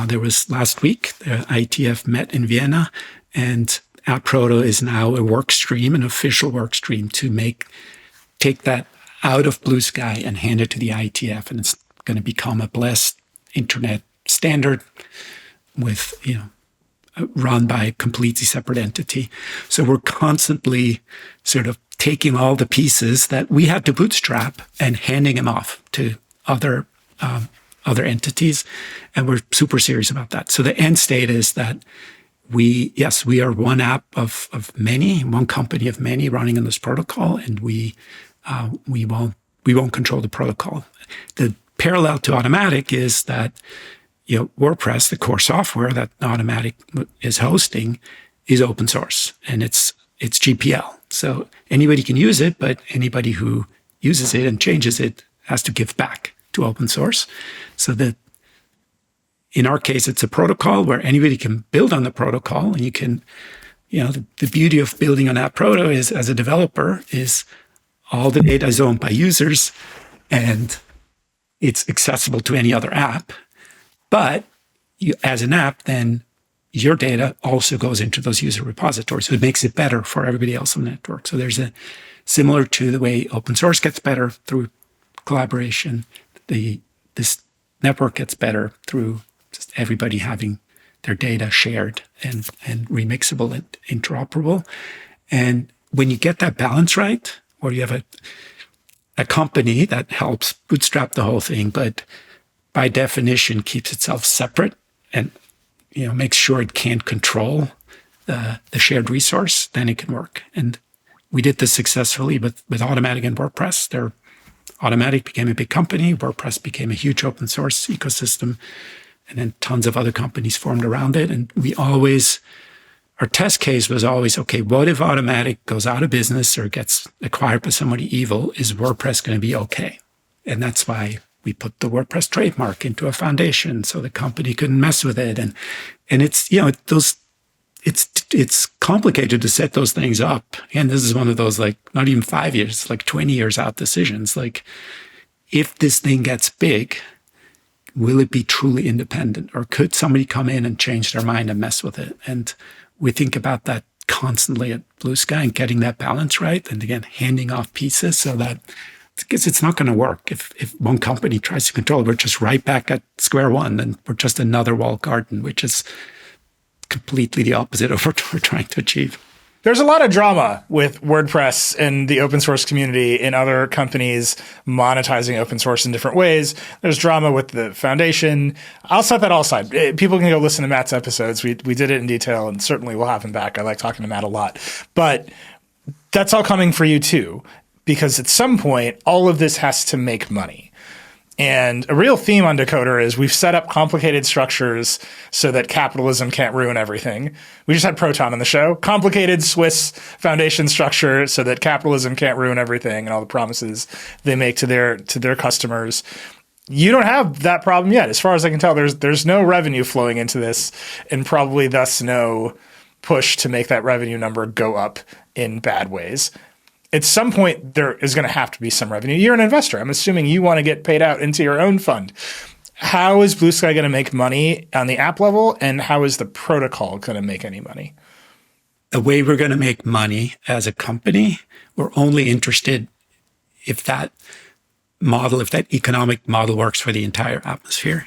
There was last week, the IETF met in Vienna, and AppProto is now a work stream, an official work stream to take that out of Bluesky and hand it to the IETF, and it's going to become a blessed internet standard with, run by a completely separate entity. So we're constantly sort of taking all the pieces that we had to bootstrap and handing them off to other entities, and we're super serious about that. So the end state is that we are one app of many, one company of many running on this protocol, and we won't control the protocol. The parallel to Automattic is that WordPress, the core software that Automattic is hosting, is open source, and it's GPL. So anybody can use it, but anybody who uses it and changes it has to give back to open source. So that in our case, it's a protocol where anybody can build on the protocol, and you can, the beauty of building on AppProto is, as a developer, is all the data is owned by users, and it's accessible to any other app. But you, as an app, then your data also goes into those user repositories. So it makes it better for everybody else on the network. So there's a similar to the way open source gets better through collaboration, this network gets better through just everybody having their data shared and remixable and interoperable. And when you get that balance right, where you have a company that helps bootstrap the whole thing, but by definition keeps itself separate and makes sure it can't control the shared resource, then it can work. And we did this successfully with Automattic and WordPress. Automattic became a big company. WordPress became a huge open source ecosystem. And then tons of other companies formed around it. And our test case was always, okay, what if Automattic goes out of business or gets acquired by somebody evil? Is WordPress going to be okay? And that's why we put the WordPress trademark into a foundation so the company couldn't mess with it. And it's, it's complicated to set those things up. And this is one of those, like, not even 5 years, like 20 years out decisions. Like, if this thing gets big, will it be truly independent? Or could somebody come in and change their mind and mess with it? And we think about that constantly at Bluesky and getting that balance right. And again, handing off pieces so that, because it's not going to work. If one company tries to control it, we're just right back at square one. And we're just another walled garden, which is completely the opposite of what we're trying to achieve. There's a lot of drama with WordPress and the open source community and other companies monetizing open source in different ways. There's drama with the foundation. I'll set that all aside. People can go listen to Matt's episodes. We did it in detail, and certainly we'll have him back. I like talking to Matt a lot. But that's all coming for you too, because at some point, all of this has to make money. And a real theme on Decoder is we've set up complicated structures so that capitalism can't ruin everything. We just had Proton on the show. Complicated Swiss foundation structure so that capitalism can't ruin everything and all the promises they make to their customers. You don't have that problem yet. As far as I can tell, there's no revenue flowing into this, and probably thus no push to make that revenue number go up in bad ways. At some point, there is going to have to be some revenue. You're an investor. I'm assuming you want to get paid out into your own fund. How is Bluesky going to make money on the app level, and how is the protocol going to make any money? The way we're going to make money as a company, we're only interested if that economic model works for the entire atmosphere.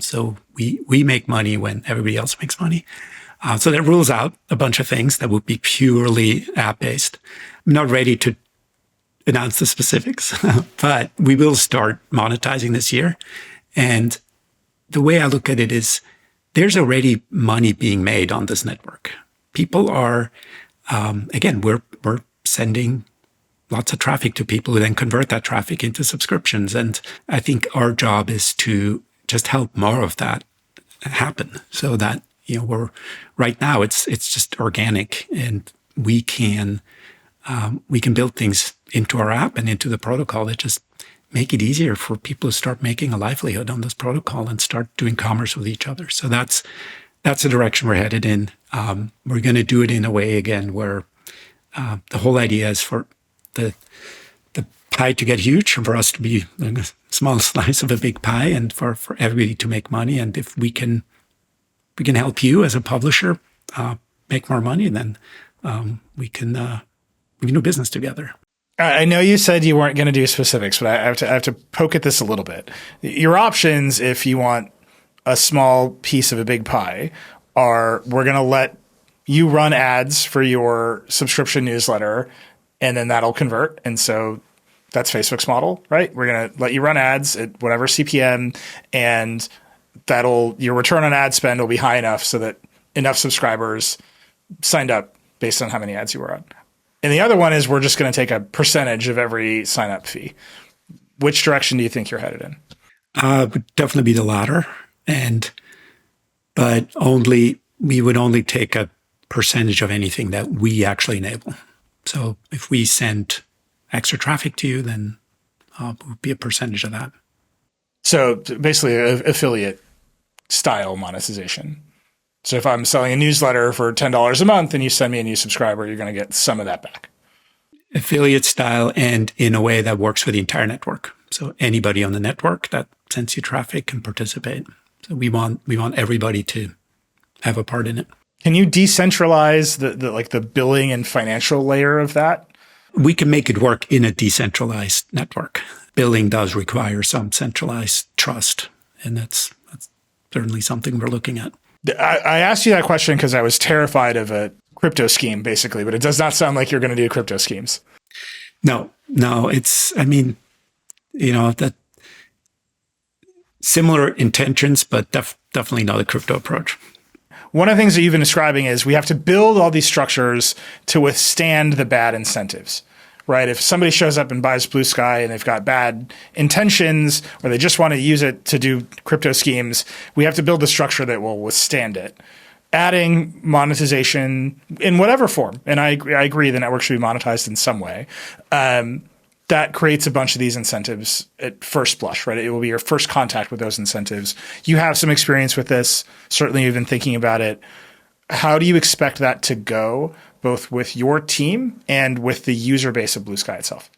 So we make money when everybody else makes money. So that rules out a bunch of things that would be purely app-based. I'm not ready to announce the specifics, but we will start monetizing this year. And the way I look at it is there's already money being made on this network. People are, again, we're sending lots of traffic to people who then convert that traffic into subscriptions. And I think our job is to just help more of that happen so that, we're right now it's just organic, and we can build things into our app and into the protocol that just make it easier for people to start making a livelihood on this protocol and start doing commerce with each other. So that's the direction we're headed in. We're going to do it in a way, again, where the whole idea is for the pie to get huge and for us to be a small slice of a big pie, and for everybody to make money. And if we can help you as a publisher make more money, then we can do business together. I know you said you weren't going to do specifics, but I have to poke at this a little bit. Your options, if you want a small piece of a big pie, are we're going to let you run ads for your subscription newsletter, and then that'll convert. And so that's Facebook's model, right? We're going to let you run ads at whatever CPM, and your return on ad spend will be high enough so that enough subscribers signed up based on how many ads you were on. And the other one is we're just going to take a percentage of every sign up fee. Which direction do you think you're headed in? Would definitely be the latter. But we would only take a percentage of anything that we actually enable. So if we send extra traffic to you, then it would be a percentage of that. So basically affiliate style monetization. So if I'm selling a newsletter for $10 a month and you send me a new subscriber, you're going to get some of that back. Affiliate style, and in a way that works for the entire network. So anybody on the network that sends you traffic can participate. So we want everybody to have a part in it. Can you decentralize the billing and financial layer of that? We can make it work in a decentralized network. Billing does require some centralized trust, and that's certainly something we're looking at. I asked you that question because I was terrified of a crypto scheme, basically, but it does not sound like you're going to do crypto schemes. No, that similar intentions, but definitely not a crypto approach. One of the things that you've been describing is we have to build all these structures to withstand the bad incentives, right? If somebody shows up and buys Bluesky and they've got bad intentions or they just want to use it to do crypto schemes, we have to build a structure that will withstand it. Adding monetization in whatever form, and I agree the network should be monetized in some way, that creates a bunch of these incentives at first blush, right? It will be your first contact with those incentives. You have some experience with this. Certainly you've been thinking about it. How do you expect that to go, both with your team and with the user base of Bluesky itself?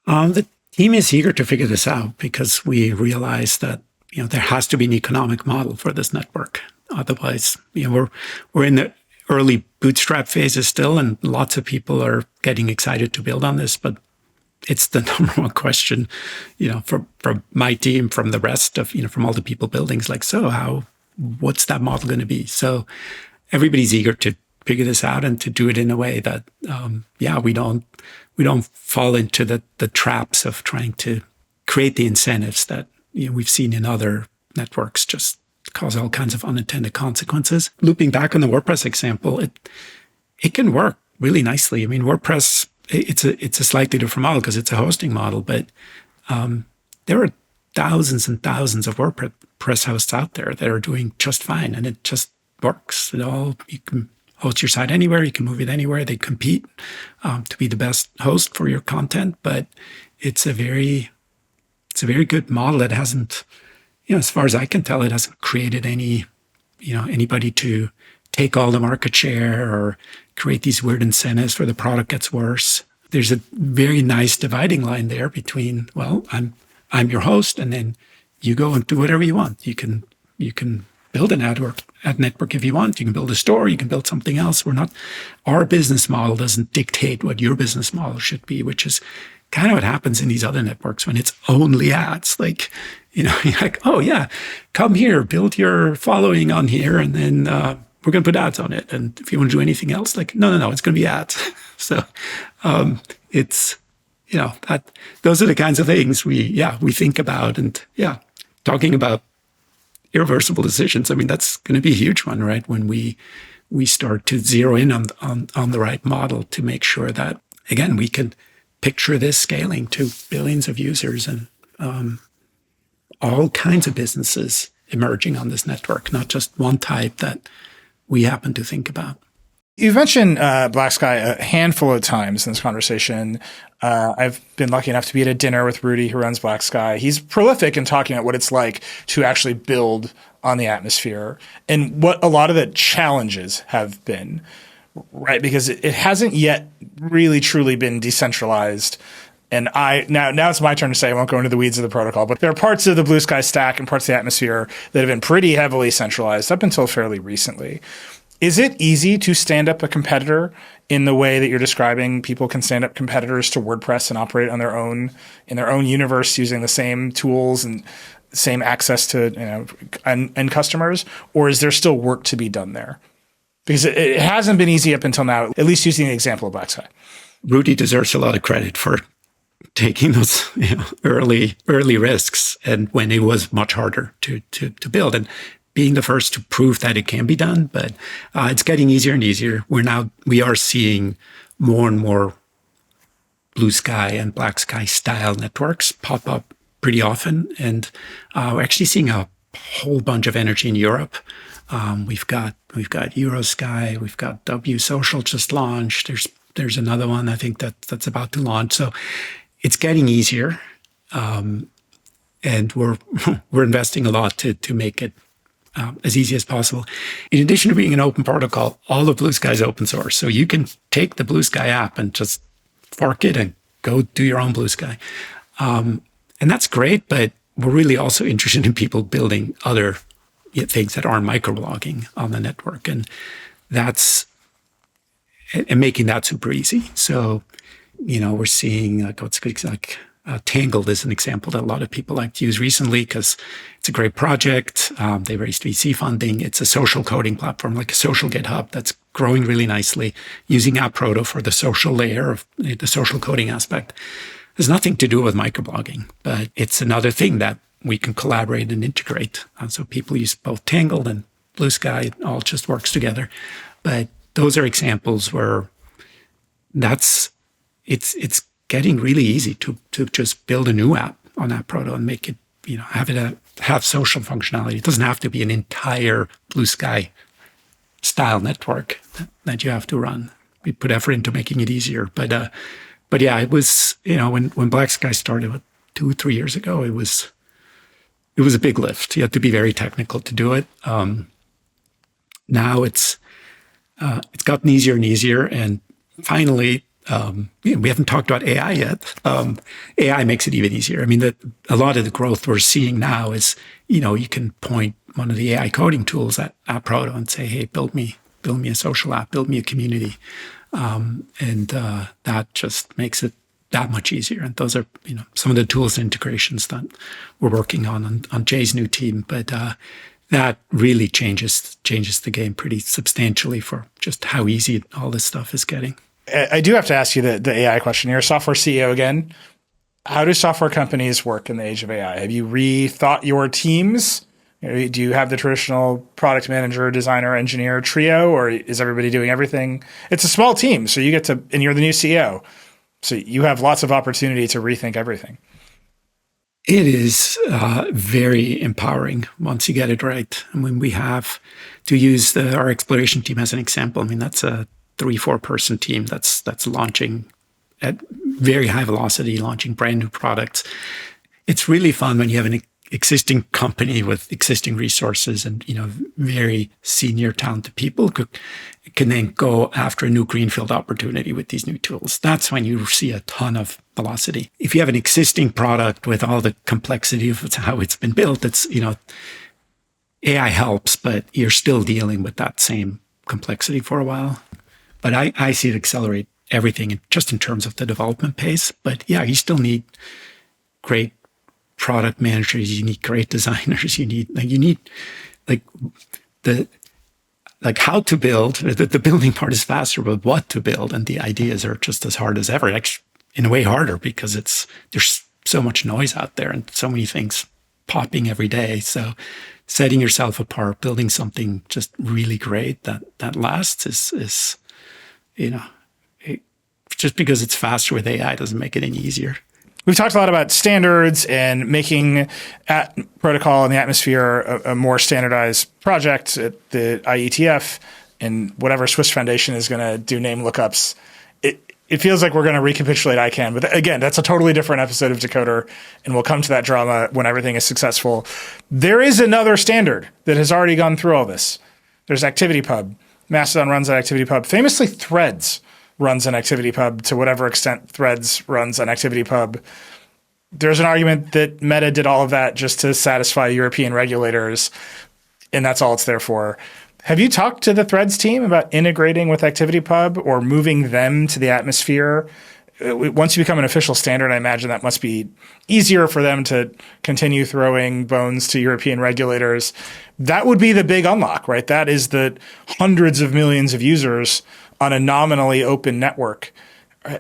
The team is eager to figure this out because we realize that there has to be an economic model for this network. Otherwise, we're in the early bootstrap phases still, and lots of people are getting excited to build on this, but it's the number one question, from my team, from the rest of, from all the people building. It's like, so what's that model going to be? So everybody's eager to figure this out and to do it in a way that, we don't fall into the traps of trying to create the incentives that we've seen in other networks just cause all kinds of unintended consequences. Looping back on the WordPress example, it can work really nicely. I mean, WordPress, it's a slightly different model because it's a hosting model, but there are thousands and thousands of WordPress hosts out there that are doing just fine, and it just works. You can host your site anywhere, you can move it anywhere. They compete to be the best host for your content, but it's a very good model that hasn't, as far as I can tell, it hasn't created anybody to take all the market share or create these weird incentives where the product gets worse. There's a very nice dividing line there between, well, I'm your host, and then you go and do whatever you want. You can build an ad network if you want. You can build a store. You can build something else. Our business model doesn't dictate what your business model should be, which is kind of what happens in these other networks when it's only ads. Like, you're like, oh yeah, come here, build your following on here, and then we're going to put ads on it. And if you want to do anything else, like, no, it's going to be ads. So it's, those are the kinds of things we think about. And talking about irreversible decisions, I mean, that's going to be a huge one, right? When we start to zero in on the right model to make sure that, again, we can picture this scaling to billions of users and all kinds of businesses emerging on this network, not just one type that we happen to think about. You've mentioned Blacksky a handful of times in this conversation. I've been lucky enough to be at a dinner with Rudy, who runs Blacksky. He's prolific in talking about what it's like to actually build on the atmosphere and what a lot of the challenges have been, right? Because it hasn't yet really truly been decentralized. And now it's my turn to say, I won't go into the weeds of the protocol, but there are parts of the Bluesky stack and parts of the atmosphere that have been pretty heavily centralized up until fairly recently. Is it easy to stand up a competitor in the way that you're describing? People can stand up competitors to WordPress and operate on their own in their own universe using the same tools and same access to end customers, or is there still work to be done there? Because it hasn't been easy up until now, at least using the example of Blacksky. Rudy deserves a lot of credit for taking those early risks, and when it was much harder to build, and being the first to prove that it can be done. But it's getting easier and easier. We are seeing more and more Bluesky and Blacksky style networks pop up pretty often, and we're actually seeing a whole bunch of energy in Europe. We've got Eurosky, we've got W Social just launched. There's another one I think that's about to launch. So it's getting easier, and we're investing a lot to make it as easy as possible. In addition to being an open protocol, all of Bluesky is open source, so you can take the Bluesky app and just fork it and go do your own Bluesky, and that's great. But we're really also interested in people building other things that aren't microblogging on the network. And making that super easy. So, we're seeing Tangled is an example that a lot of people like to use recently because it's a great project. They raised VC funding. It's a social coding platform, like a social GitHub that's growing really nicely, using AppProto for the social layer of the social coding aspect. There's nothing to do with microblogging, but it's another thing that we can collaborate and integrate. So people use both Tangled and Bluesky. It all just works together. But those are examples where it's getting really easy to just build a new app on AppProto and make it, have social functionality. It doesn't have to be an entire Bluesky style network that you have to run. We put effort into making it easier. But yeah, it was, when Blacksky started 2-3 years ago, it was a big lift. You had to be very technical to do it. Now it's gotten easier and easier. And finally, we haven't talked about AI yet. AI makes it even easier. I mean, a lot of the growth we're seeing now is, you can point one of the AI coding tools at AppProto and say, hey, build me a social app, build me a community. And that just makes it that much easier. And those are, some of the tools and integrations that we're working on Jay's new team. But that really changes the game pretty substantially for just how easy all this stuff is getting. I do have to ask you the AI question. You're a software CEO again. How do software companies work in the age of AI? Have you rethought your teams? Do you have the traditional product manager, designer, engineer trio, or is everybody doing everything? It's a small team, so and you're the new CEO. So you have lots of opportunity to rethink everything. It is very empowering once you get it right. I mean, we have to use our exploration team as an example. I mean, that's a 3-4 person team that's launching at very high velocity, launching brand new products. It's really fun when you have an existing company with existing resources and very senior talented people can then go after a new greenfield opportunity with these new tools. That's when you see a ton of velocity. If you have an existing product with all the complexity of how it's been built, it's AI helps, but you're still dealing with that same complexity for a while. But I see it accelerate everything just in terms of the development pace. But yeah, you still need great product managers, you need great designers, you need how to build. The building part is faster, but what to build and the ideas are just as hard as ever. Actually, in a way harder because there's so much noise out there and so many things popping every day. So setting yourself apart, building something just really great that lasts is just because it's faster with AI doesn't make it any easier. We've talked a lot about standards and making protocol in the atmosphere a more standardized project at the IETF and whatever Swiss Foundation is going to do name lookups. It feels like we're going to recapitulate ICANN. But again, that's a totally different episode of Decoder, and we'll come to that drama when everything is successful. There is another standard that has already gone through all this. There's ActivityPub. Mastodon runs on ActivityPub. Famously, Threads runs on ActivityPub to whatever extent Threads runs on ActivityPub. There's an argument that Meta did all of that just to satisfy European regulators, and that's all it's there for. Have you talked to the Threads team about integrating with ActivityPub or moving them to the atmosphere? Once you become an official standard, I imagine that must be easier for them to continue throwing bones to European regulators. That would be the big unlock, right? That is the hundreds of millions of users on a nominally open network.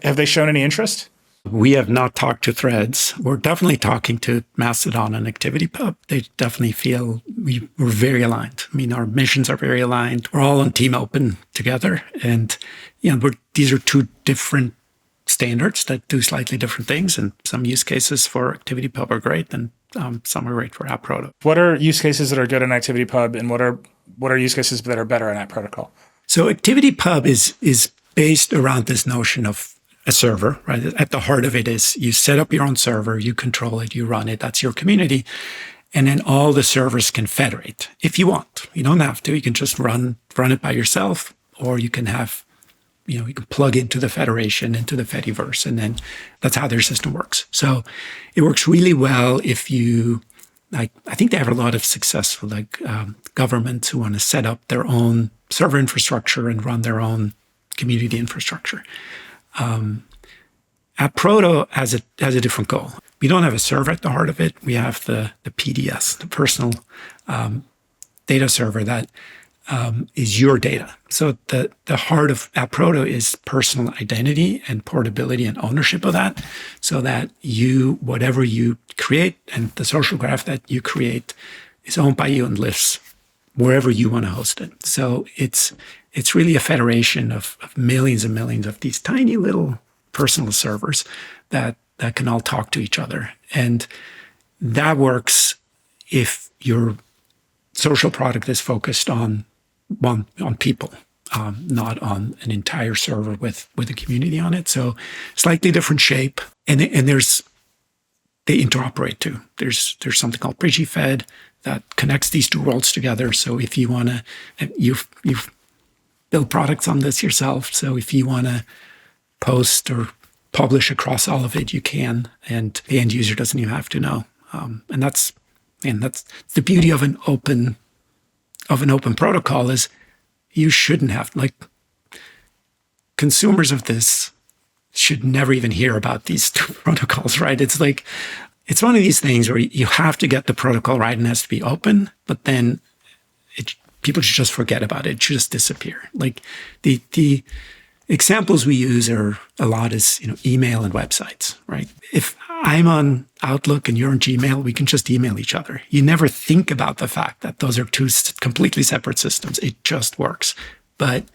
Have they shown any interest? We have not talked to Threads. We're definitely talking to Mastodon and ActivityPub. They definitely feel we're very aligned. I mean, our missions are very aligned. We're all on Team Open together. And these are two different standards that do slightly different things. And some use cases for ActivityPub are great, and some are great for AppProto. What are use cases that are good on ActivityPub, and what are use cases that are better on AppProtocol? So ActivityPub is based around this notion of a server, right? At the heart of it is you set up your own server, you control it, you run it, that's your community. And then all the servers can federate if you want. You don't have to. You can just run it by yourself, or you can have you can plug into the Federation, into the Fediverse, and then that's how their system works. So it works really well if you, I think they have a lot of successful governments who want to set up their own server infrastructure and run their own community infrastructure. AppProto has a different goal. We don't have a server at the heart of it. We have the PDS, the personal data server that is your data. So the heart of AppProto is personal identity and portability and ownership of that, so that whatever you create and the social graph that you create is owned by you and lives wherever you want to host it. So it's really a federation of millions and millions of these tiny little personal servers that can all talk to each other. And that works if your social product is focused on people, not on an entire server with a community on it. So slightly different shape. And they interoperate too. There's something called BridgeFed that connects these two worlds together. So if you want to, you've built products on this yourself. So if you want to post or publish across all of it, you can, and the end user doesn't even have to know. And that's the beauty of an open protocol is you shouldn't have, consumers of this should never even hear about these two protocols, right? It's one of these things where you have to get the protocol right and it has to be open, but then people should just forget about it. It should just disappear. The examples we use are a lot is, email and websites, right? If I'm on Outlook and you're on Gmail, we can just email each other. You never think about the fact that those are two completely separate systems. It just works. But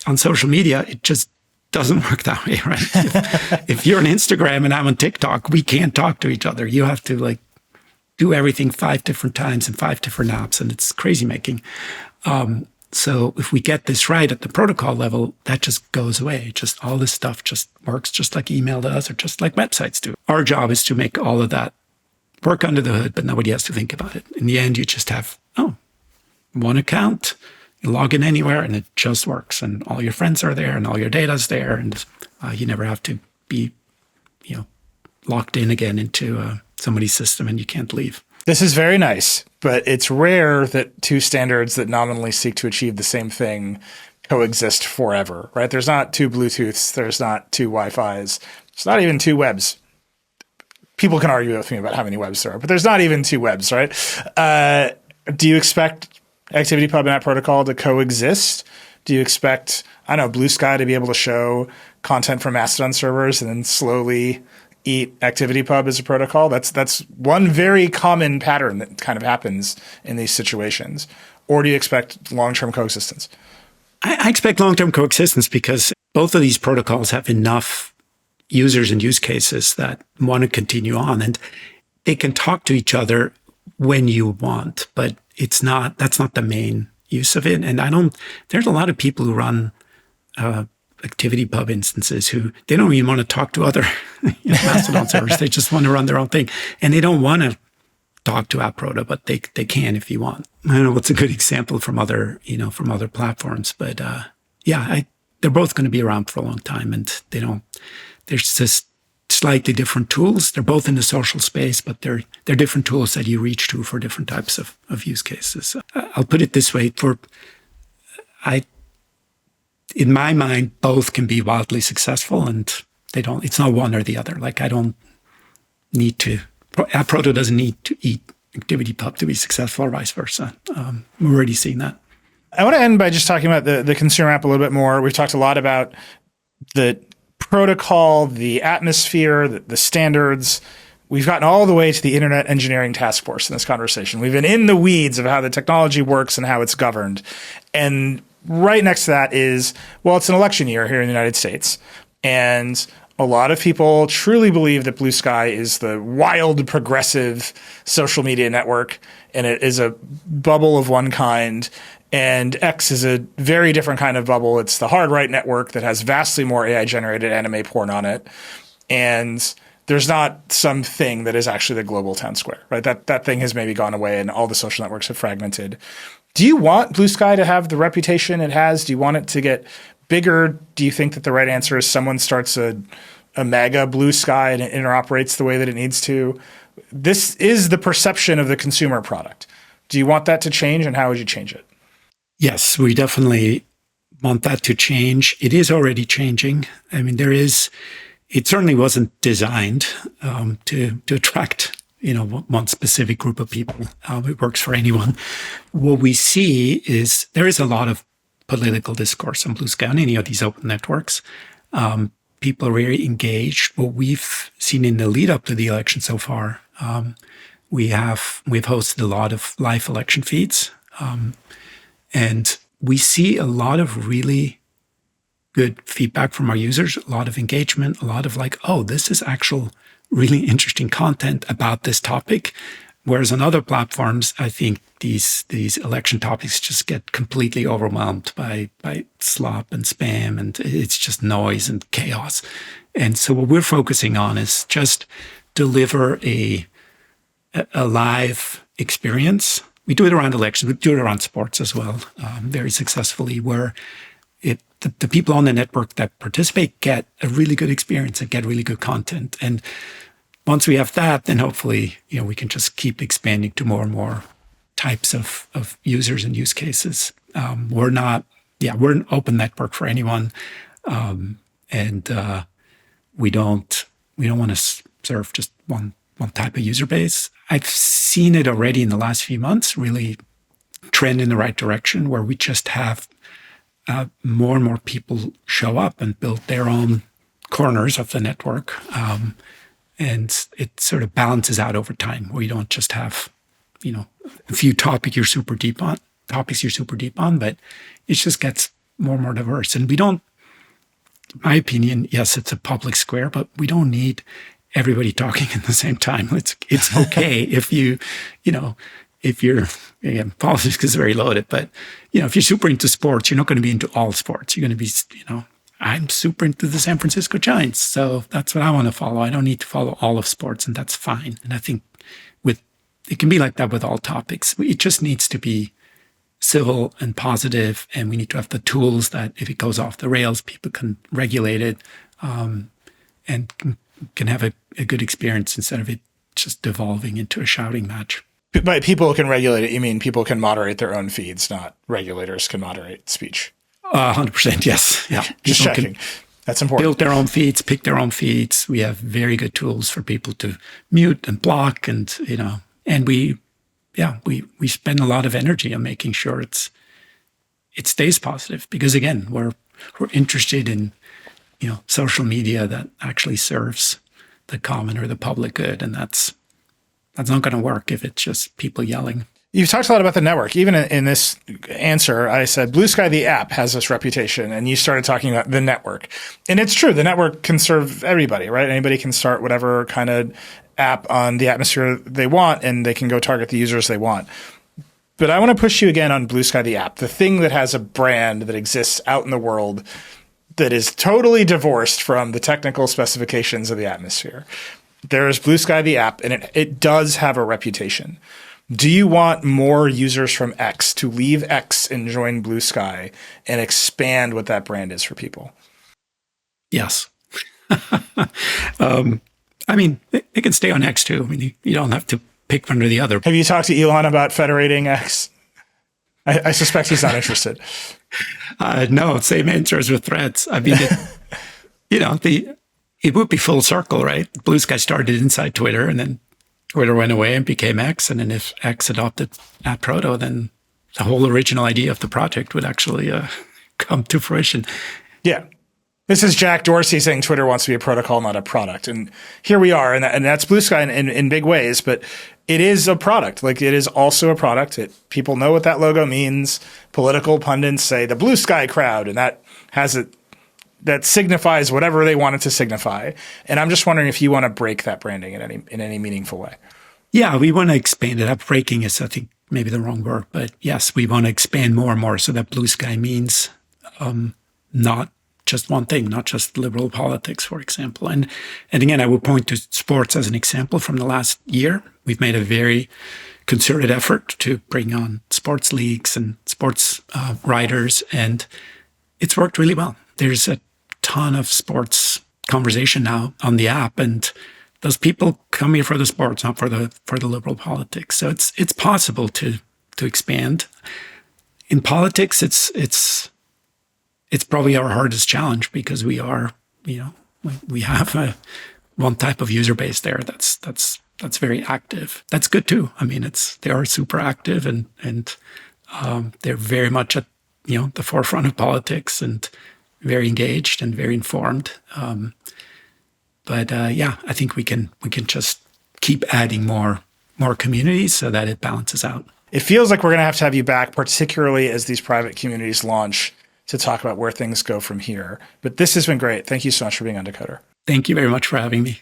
on social media, it just doesn't work that way, right? If you're on Instagram and I'm on TikTok, we can't talk to each other. You have to do everything 5 different times in 5 different apps, and it's crazy making. So if we get this right at the protocol level, that just goes away. Just all this stuff just works just like email does or just like websites do. Our job is to make all of that work under the hood, but nobody has to think about it. In the end, you just have, one account, you log in anywhere and it just works. And all your friends are there and all your data's there. And you never have to be, locked in again into somebody's system and you can't leave. This is very nice, but it's rare that two standards that nominally seek to achieve the same thing coexist forever, right? There's not two Bluetooths. There's not two Wi-Fis. There's not even two webs. People can argue with me about how many webs there are, but there's not even two webs, right? Do you expect ActivityPub and that protocol to coexist? Do you expect, Bluesky to be able to show content from Mastodon servers and then slowly eat ActivityPub as a protocol? That's one very common pattern that kind of happens in these situations. Or do you expect long-term coexistence? I expect long-term coexistence because both of these protocols have enough users and use cases that want to continue on, and they can talk to each other when you want, but that's not the main use of it. And there's a lot of people who run ActivityPub instances who they don't even want to talk to other Mastodon servers. They just want to run their own thing. And they don't want to talk to AppProto, but they can if you want. I don't know what's a good example from other platforms, but they're both going to be around for a long time, and there's just slightly different tools. They're both in the social space, but they're different tools that you reach to for different types of use cases. I'll put it this way: in my mind, both can be wildly successful, and it's not one or the other. AppProto doesn't need to eat ActivityPub to be successful or vice versa. We're already seeing that. I want to end by just talking about the consumer app a little bit more. We've talked a lot about the protocol, the atmosphere, the standards. We've gotten all the way to the Internet Engineering Task Force in this conversation. We've been in the weeds of how the technology works and how it's governed. And right next to that is, it's an election year here in the United States. And a lot of people truly believe that Bluesky is the wild, progressive social media network, and it is a bubble of one kind. And X is a very different kind of bubble. It's the hard right network that has vastly more AI-generated anime porn on it. And there's not some thing that is actually the global town square, right? That thing has maybe gone away and all the social networks have fragmented. Do you want Bluesky to have the reputation it has? Do you want it to get bigger? Do you think that the right answer is someone starts a mega Bluesky and it interoperates the way that it needs to? This is the perception of the consumer product. Do you want that to change, and how would you change it? Yes, we definitely want that to change. It is already changing. I mean, it certainly wasn't designed to attract, one specific group of people. It works for anyone. What we see is there is a lot of political discourse on Bluesky, on any of these open networks. People are very engaged. What we've seen in the lead up to the election so far, we've hosted a lot of live election feeds, and we see a lot of really good feedback from our users, a lot of engagement, a lot of like, oh, this is actual really interesting content about this topic. Whereas on other platforms, I think these election topics just get completely overwhelmed by slop and spam, and it's just noise and chaos. And so what we're focusing on is just deliver a live experience. We do it around elections. We do it around sports as well, very successfully, where the people on the network that participate get a really good experience and get really good content. And once we have that, then hopefully, we can just keep expanding to more and more types of users and use cases. We're an open network for anyone, and we don't want to serve just one type of user base. I've seen it already in the last few months really trend in the right direction, where we just have more and more people show up and build their own corners of the network. And it sort of balances out over time, where you don't just have, a few topics you're super deep on, but it just gets more and more diverse. And we don't, in my opinion, yes, it's a public square, but we don't need everybody talking at the same time. It's okay if if you're, again, politics is very loaded, but, if you're super into sports, you're not going to be into all sports. You're going to be, I'm super into the San Francisco Giants, so that's what I want to follow. I don't need to follow all of sports, and that's fine. And I think it can be like that with all topics. It just needs to be civil and positive, and we need to have the tools that if it goes off the rails, people can regulate it and can have a good experience instead of it just devolving into a shouting match. By people can regulate it, you mean people can moderate their own feeds, not regulators can moderate speech? 100%, yes. Yeah. Just checking. That's important. Build their own feeds, pick their own feeds. We have very good tools for people to mute and block, and and we spend a lot of energy on making sure it stays positive, because again, we're interested in social media that actually serves the common or the public good, and that's not going to work if it's just people yelling. You've talked a lot about the network. Even in this answer, I said Bluesky, the app, has this reputation, and you started talking about the network. And it's true. The network can serve everybody, right? Anybody can start whatever kind of app on the atmosphere they want, and they can go target the users they want. But I want to push you again on Bluesky, the app, the thing that has a brand that exists out in the world that is totally divorced from the technical specifications of the atmosphere. There is Bluesky, the app, and it does have a reputation. Do you want more users from X to leave X and join Bluesky and expand what that brand is for people? Yes. I mean, it can stay on X too. I mean, you don't have to pick one or the other. Have you talked to Elon about federating X? I suspect he's not interested. No, same answer as with Threads. I mean, it would be full circle, right? Bluesky started inside Twitter, and then Twitter went away and became X. And then if X adopted at Proto, then the whole original idea of the project would actually come to fruition. Yeah. This is Jack Dorsey saying Twitter wants to be a protocol, not a product. And here we are. And that's Bluesky in big ways, but it is a product. Like, it is also a product. People know what that logo means. Political pundits say the Bluesky crowd, and that signifies whatever they want it to signify. And I'm just wondering if you want to break that branding in any meaningful way. Yeah, we want to expand it up. Breaking is, I think, maybe the wrong word, but yes, we want to expand more and more so that Bluesky means not just one thing, not just liberal politics, for example. And again, I would point to sports as an example from the last year. We've made a very concerted effort to bring on sports leagues and sports writers, and it's worked really well. there's a ton of sports conversation now on the app, and those people come here for the sports, not for the liberal politics. So it's possible to expand. In politics, it's probably our hardest challenge because we are, we have one type of user base there that's very active. That's good too. I mean, they are super active and they're very much at the forefront of politics and very engaged and very informed. But I think we can just keep adding more communities so that it balances out. It feels like we're going to have you back, particularly as these private communities launch, to talk about where things go from here. But this has been great. Thank you so much for being on Decoder. Thank you very much for having me.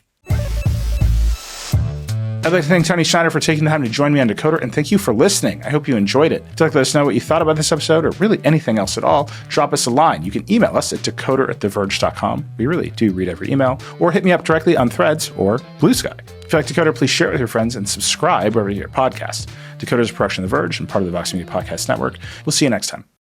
I'd like to thank Toni Schneider for taking the time to join me on Decoder, and thank you for listening. I hope you enjoyed it. If you'd like to let us know what you thought about this episode or really anything else at all, drop us a line. You can email us at decoder@theverge.com. We really do read every email. Or hit me up directly on Threads or Bluesky. If you like Decoder, please share it with your friends and subscribe wherever you get podcasts. Decoder is a production of The Verge and part of the Vox Media Podcast Network. We'll see you next time.